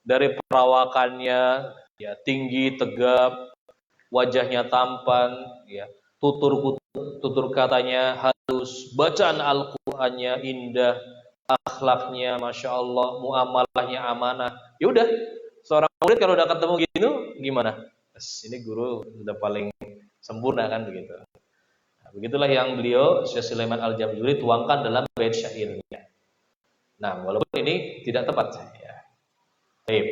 Dari perawakannya, ya tinggi, tegap, wajahnya tampan, ya tutur katanya halus, bacaan Al-Qur'annya indah, akhlaknya masya Allah, muamalahnya amanah. Ya udah, seorang murid kalau udah ketemu gitu, gimana? Ini guru udah paling sempurna kan begitu. Nah, begitulah yang beliau Syekh Sulaiman Al-Jazuri tuangkan dalam bait syairnya. Nah, walaupun ini tidak tepat ya. Baik.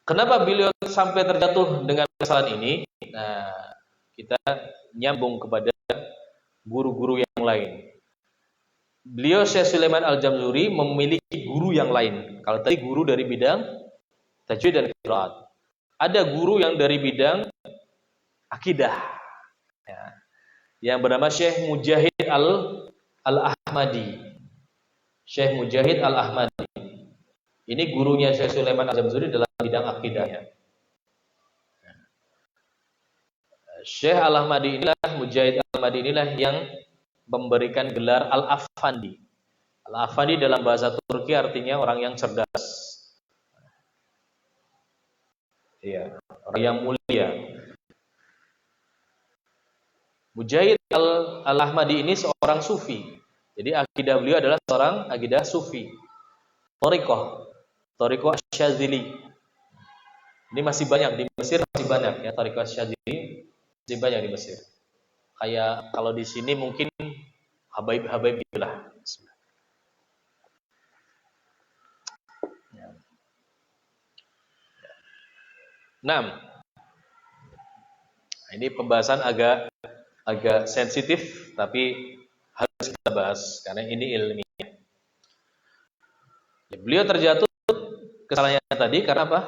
Kenapa beliau sampai terjatuh dengan kesalahan ini? Nah, kita nyambung kepada guru-guru yang lain. Beliau Syekh Sulaiman Al-Jazuri memiliki guru yang lain. Kalau tadi guru dari bidang tajwid dan qiraat. Ada guru yang dari bidang akidah. Ya. Yang bernama Syekh Mujahid Al-Ahmadi. Syekh Mujahid Al-Ahmadi. Ini gurunya Syekh Sulaiman Al-Jazuri dalam bidang akidahnya. Syekh Al-Ahmadi inilah, Mujahid Al-Ahmadi inilah yang memberikan gelar Al-Afandi. Al-Afandi dalam bahasa Turki artinya orang yang cerdas. Iya, orang yang mulia. Mujahid Al-Ahmadi ini seorang sufi. Jadi akidah beliau adalah seorang akidah sufi. Thariqah Asy-Syadzili. Ini masih banyak di Mesir, masih banyak ya Thariqah Asy-Syadzili. Masih banyak di Mesir. Kayak kalau di sini mungkin habaib-habaib gitulah. Nah, ini pembahasan agak sensitif, tapi harus kita bahas karena ini ilmiah. Beliau terjatuh kesalahannya tadi karena apa?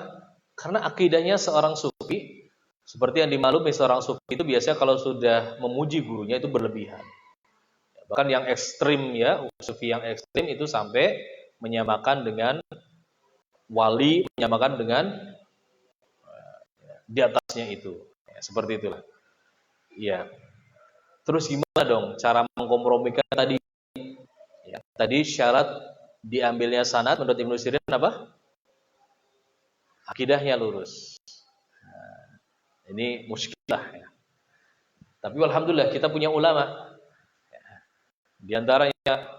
Karena akidahnya seorang sufi. Seperti yang dimaklumi seorang sufi itu biasanya kalau sudah memuji gurunya itu berlebihan. Bahkan yang ekstrim ya, sufi yang ekstrim itu sampai menyamakan dengan wali, menyamakan dengan di atasnya itu. Ya, seperti itulah. Iya. Terus gimana dong cara mengkompromikan tadi? Ya, tadi syarat diambilnya sanad menurut Ibnu Sirin apa? Akidahnya lurus. Ini muskilah ya. Tapi alhamdulillah kita punya ulama. Di antaranya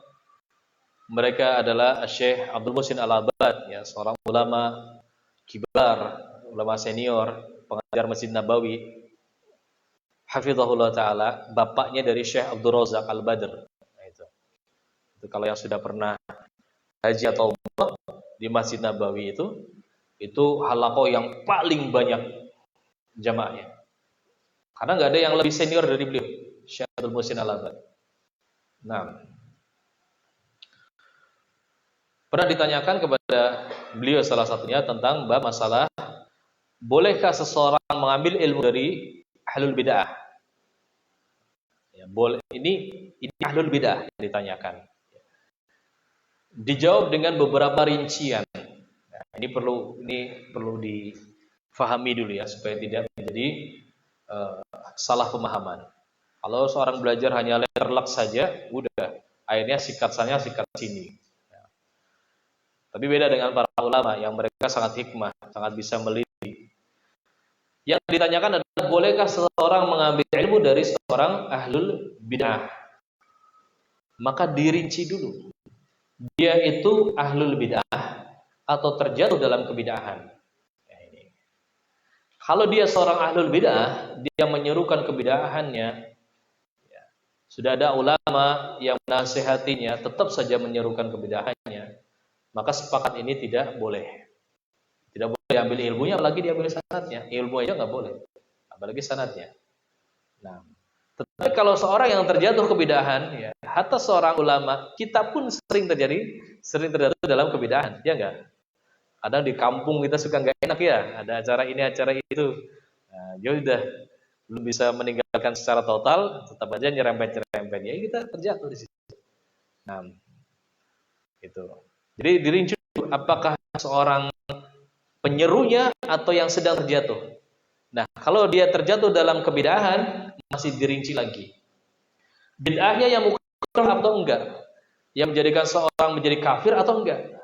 mereka adalah Syekh Abdul Muhsin Al-Abbad ya, seorang ulama kibar, ulama senior, pengajar Masjid Nabawi. Hafizahullah taala, bapaknya dari Syekh Abdul Razak Al-Badr. Nah, itu kalau yang sudah pernah haji atau umrah di Masjid Nabawi itu halaqah yang paling banyak jamaahnya. Karena nggak ada yang lebih senior dari beliau, Syekh Abdul Muhsin Al-Abbad. Nah, pernah ditanyakan kepada beliau salah satunya tentang bab masalah bolehkah seseorang mengambil ilmu dari ahlul bid'ah? Ya, boleh. Ini ahlul bid'ah yang ditanyakan. Dijawab dengan beberapa rincian. Nah, ini perlu difahami dulu ya supaya tidak menjadi salah pemahaman. Kalau seorang belajar hanya letterlek saja, udah akhirnya sikat sana sikat sini. Ya. Tapi beda dengan para ulama yang mereka sangat hikmah, sangat bisa meliti. Yang ditanyakan adalah bolehkah seseorang mengambil ilmu dari seorang ahlul bid'ah? maka dirinci dulu. Dia itu ahlul bid'ah atau terjatuh dalam kebid'ahan. Ya, ini. Kalau dia seorang ahlul bid'ah, dia menyerukan kebid'ahannya, ya, sudah ada ulama yang menasihatinya, tetap saja menyerukan kebid'ahannya, maka sepakat ini tidak boleh. Tidak boleh diambil ilmunya, apalagi diambil sanadnya. Ilmu aja nggak boleh, apalagi sanadnya. Nah, tetapi kalau seorang yang terjatuh kebid'ahan, ya, hatta seorang ulama, kita pun sering terjatuh dalam kebid'ahan, ya enggak? Ada di kampung kita suka nggak enak ya, ada acara ini, acara itu. Nah, ya udah, belum bisa meninggalkan secara total, tetap aja nyerempet-nyerempet. Ya kita terjatuh di situ. Nah, itu. Jadi dirinci apakah seorang penyerunya atau yang sedang terjatuh. Nah, kalau dia terjatuh dalam kebid'ahan, masih dirinci lagi. Bid'ahnya yang mukafir atau enggak? Yang menjadikan seorang menjadi kafir atau enggak?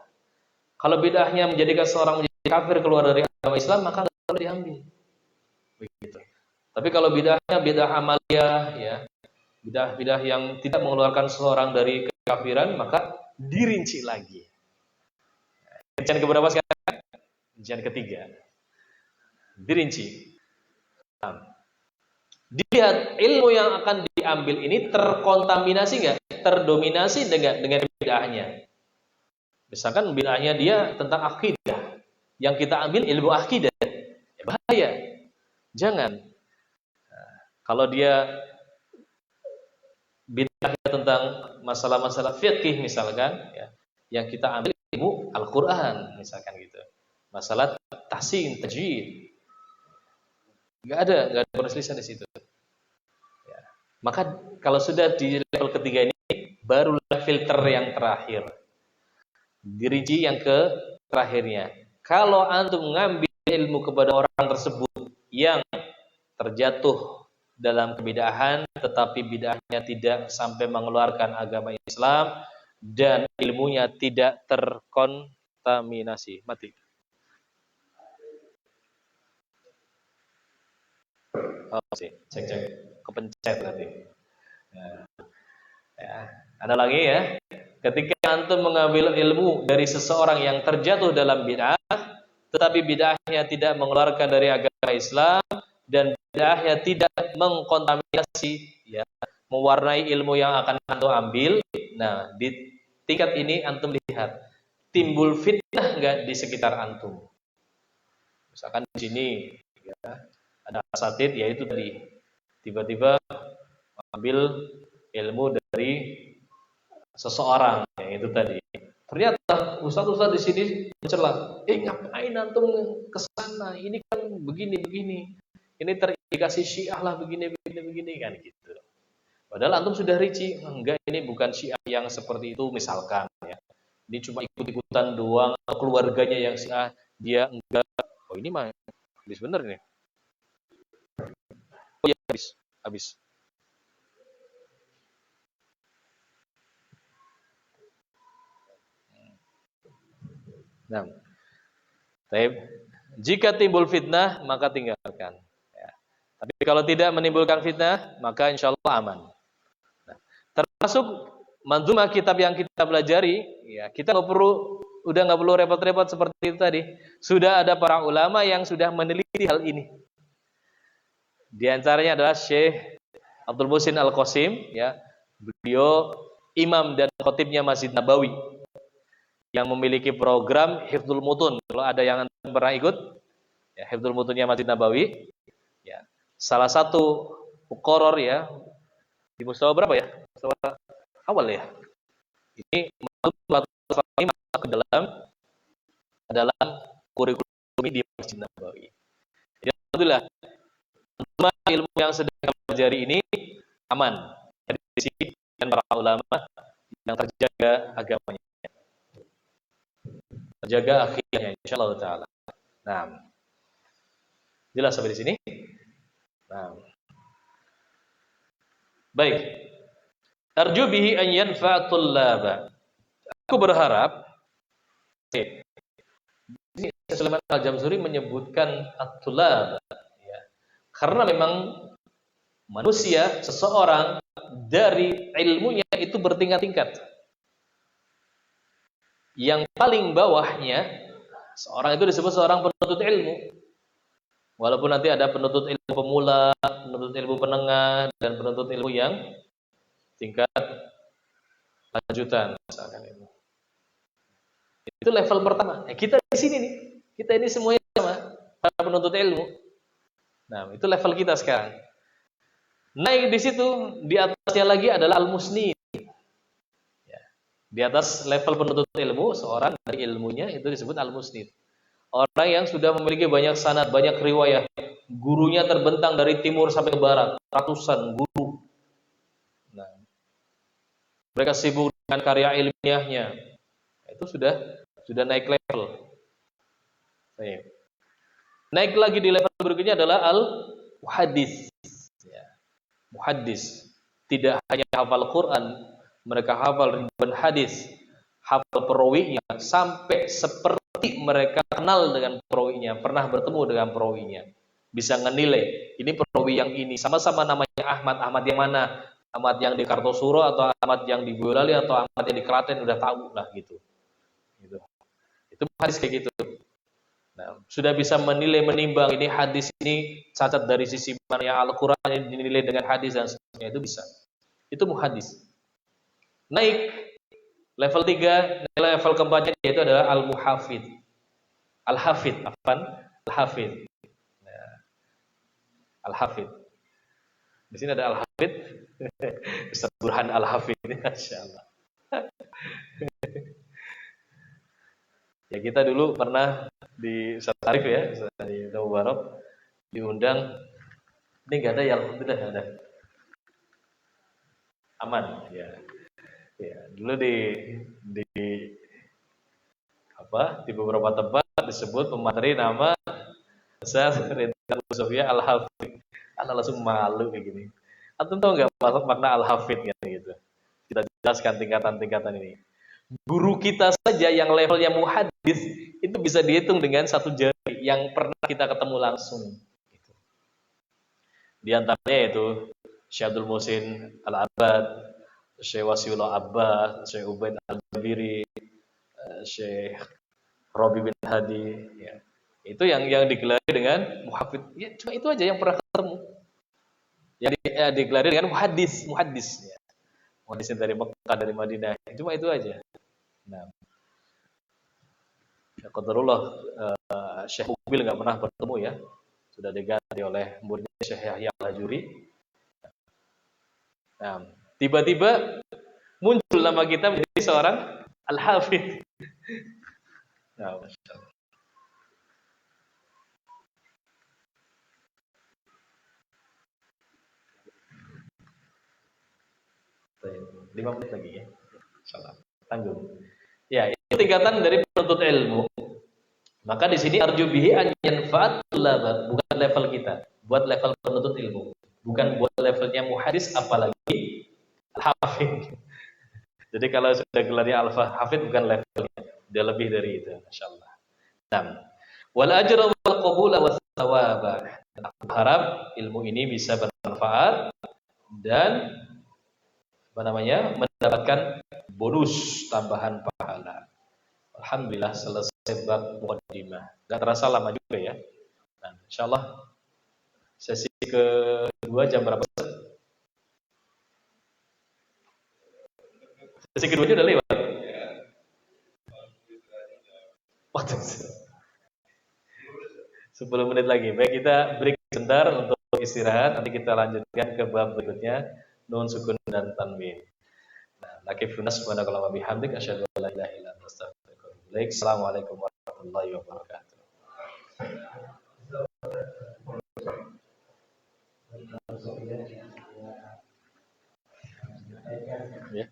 Kalau bid'ahnya menjadikan seorang menjadi kafir keluar dari agama Islam, maka enggak boleh diambil. Begitu. Tapi kalau bid'ahnya bid'ah amaliyah, ya, bid'ah yang tidak mengeluarkan seseorang dari kekafiran, maka dirinci lagi. Rincian keberapa sekarang? Rincian ketiga. Dirinci. Dilihat ilmu yang akan diambil ini terkontaminasi enggak? Terdominasi dengan bid'ahnya. Misalkan bid'ahnya dia tentang akidah. Yang kita ambil ilmu akidah. Ya bahaya. Jangan. Nah, kalau dia bid'ahnya tentang masalah-masalah fikih misalkan, ya, yang kita ambil ilmu Al-Qur'an misalkan gitu. Masalah tahsin, tajwid. Nggak ada perselisihan di situ. Ya. Maka kalau sudah di level ketiga ini, barulah filter yang terakhir. Dirinci yang ke terakhirnya. Kalau antum mengambil ilmu kepada orang tersebut yang terjatuh dalam kebid'ahan, tetapi bid'ahnya tidak sampai mengeluarkan agama Islam dan ilmunya tidak terkontaminasi, mati. Oh, sih, cek kepencet berarti. Ya, ada lagi ya. Ketika antum mengambil ilmu dari seseorang yang terjatuh dalam bid'ah, tetapi bid'ahnya tidak mengeluarkan dari agama Islam dan bid'ahnya tidak mengkontaminasi, ya, mewarnai ilmu yang akan antum ambil. Nah, di tingkat ini antum lihat timbul fitnah enggak di sekitar antum. Misalkan di sini, ya, ada asatid, yaitu tadi tiba-tiba ambil ilmu dari seseorang, yang itu tadi. Ternyata ustaz di sini mencela, ngapain antum ke sana? Ini kan begini. Ini terindikasi Syiah lah, begini kan gitu. Padahal antum sudah rinci, enggak, ini bukan Syiah yang seperti itu misalkan, ya. Ini cuma ikut-ikutan doang, keluarganya yang Syiah, dia enggak. Oh, ini mah habis bener nih. Oh ya, habis. Nah, jika timbul fitnah maka tinggalkan. Ya. Tapi kalau tidak menimbulkan fitnah maka insya Allah aman. Nah, termasuk manzumah kitab yang kita pelajari, ya, kita udah nggak perlu repot-repot seperti itu tadi. Sudah ada para ulama yang sudah meneliti hal ini. Di antaranya adalah Syekh Abdul Muhsin Al-Qasim, ya. Beliau imam dan khatibnya Masjid Nabawi yang memiliki program Hifdzul Mutun. Kalau ada yang pernah ikut, ya, Hifdzul Mutunnya Masjid Nabawi, ya, salah satu muqarrar, ya, di mustawa berapa ya? Mustawa awal, ya. Ini masuk ke dalam kurikulum di Masjid Nabawi. Jadi alhamdulillah ilmu yang sedang pelajari ini aman dari sisi dan para ulama yang terjaga agamanya, terjaga akhirnya insyaallah taala. Nah, jelas sampai di sini. Nah, baik. Arju bihi an yanfa'a tullaba. Aku berharap, ini Sulaiman Al-Jamzuri menyebutkan at-tullab, ya, karena memang manusia, seseorang dari ilmunya itu bertingkat-tingkat. Yang paling bawahnya, seorang itu disebut seorang penuntut ilmu. Walaupun nanti ada penuntut ilmu pemula, penuntut ilmu penengah, dan penuntut ilmu yang tingkat lanjutan, misalkan itu. Itu level pertama. Kita di sini nih, kita ini semuanya sama, para penuntut ilmu. Nah, itu level kita sekarang. Naik di situ, di atasnya lagi adalah al-musnid. Ya. Di atas level penuntut ilmu, seorang dari ilmunya itu disebut al-musnid. Orang yang sudah memiliki banyak sanad, banyak riwayah. Gurunya terbentang dari timur sampai ke barat, ratusan guru. Nah, mereka sibuk dengan karya ilmiahnya. Itu sudah naik level. Baik. Naik lagi di level berikutnya adalah al-muhaddis. Ya. Muhaddis. Tidak hanya hafal Quran, mereka hafal ribuan hadis, hafal perawinya, sampai seperti mereka kenal dengan perawinya, pernah bertemu dengan perawinya. Bisa ngenilai, ini perawi yang ini, sama-sama namanya Ahmad. Ahmad yang mana? Ahmad yang di Kartosuro atau Ahmad yang di Boyolali atau Ahmad yang di Klaten, udah tahu lah gitu. Itu hadis kayak gitu. Nah, sudah bisa menilai, menimbang ini hadis ini cacat dari sisi mana, yang Al-Quran ini dinilai dengan hadis dan sebagainya, itu bisa. Itu muhadis. Naik level 3, level keempatnya yaitu adalah al-muhafid. Al-hafid, apaan? Al-hafid. Nah, al-hafid. Di sini ada al-hafid. Ustaz Burhan al-hafid ini, masyaallah. Ya, kita dulu pernah di Ustaz Arif ya, di Mubarak diundang. Ini enggak ada, ya alhamdulillah enggak ada. Aman ya. Ya, dulu di apa? Di beberapa tempat disebut pemateri nama Ustaz Ridwan Sofia Al-Hafid. Ana langsung malu kayak gini. Antum tahu enggak makna Al-Hafid gitu? Kita jelaskan tingkatan-tingkatan ini. Guru kita saja yang levelnya muhaddis itu bisa dihitung dengan satu jari yang pernah kita ketemu langsung. Di antaranya yaitu Syekh Abdul Muhsin Al-Abbad, Syekh Wasiullah Abbas, Syekh Ubaid Al-Jabiri, Syekh Robi bin Hadi. Ya. Itu yang digelari dengan muhafid. Ya, cuma itu aja yang pernah ketemu. Yang digelari dengan muhaddis. Ya. Muhaddis dari Mekah, dari Madinah. Cuma itu aja. Nah, ya, qadarullah Syekh Ubil nggak pernah bertemu ya, sudah diganti oleh muridnya Syekh Yahya Al-Hajuri. Nah, tiba-tiba muncul nama kita menjadi seorang al-hafidh. Nah, masyaallah. 5 menit lagi ya. Insyaallah. Tanggung. Ya, itu tingkatan dari penuntut ilmu. Maka di sini arju bihi an yanfa'at tulaba, bukan level kita, buat level penuntut ilmu, bukan buat levelnya muhaddis apalagi al-hafidh. Jadi kalau sudah gelarnya al-hafidh bukan levelnya, dia lebih dari itu, masyaallah. Nah, wal ajra wal qabula was thawaba. Aku harap ilmu ini bisa bermanfaat dan mendapatkan bonus tambahan pahala. Alhamdulillah selesai bab muqaddimah. Gak terasa lama juga ya. Nah, insyaallah sesi kedua jam berapa? Sesi kedua udah lewat. 10 menit lagi. Baik, kita break sebentar untuk istirahat. Nanti kita lanjutkan ke bab berikutnya, nun, sukun dan tanwin. Nah, lakifuna subhanakallahumma bihamdik asyhadu an la ilaha illa anta astaghfiruka wa atubu ilaik. Assalamualaikum warahmatullahi wabarakatuh. Ya.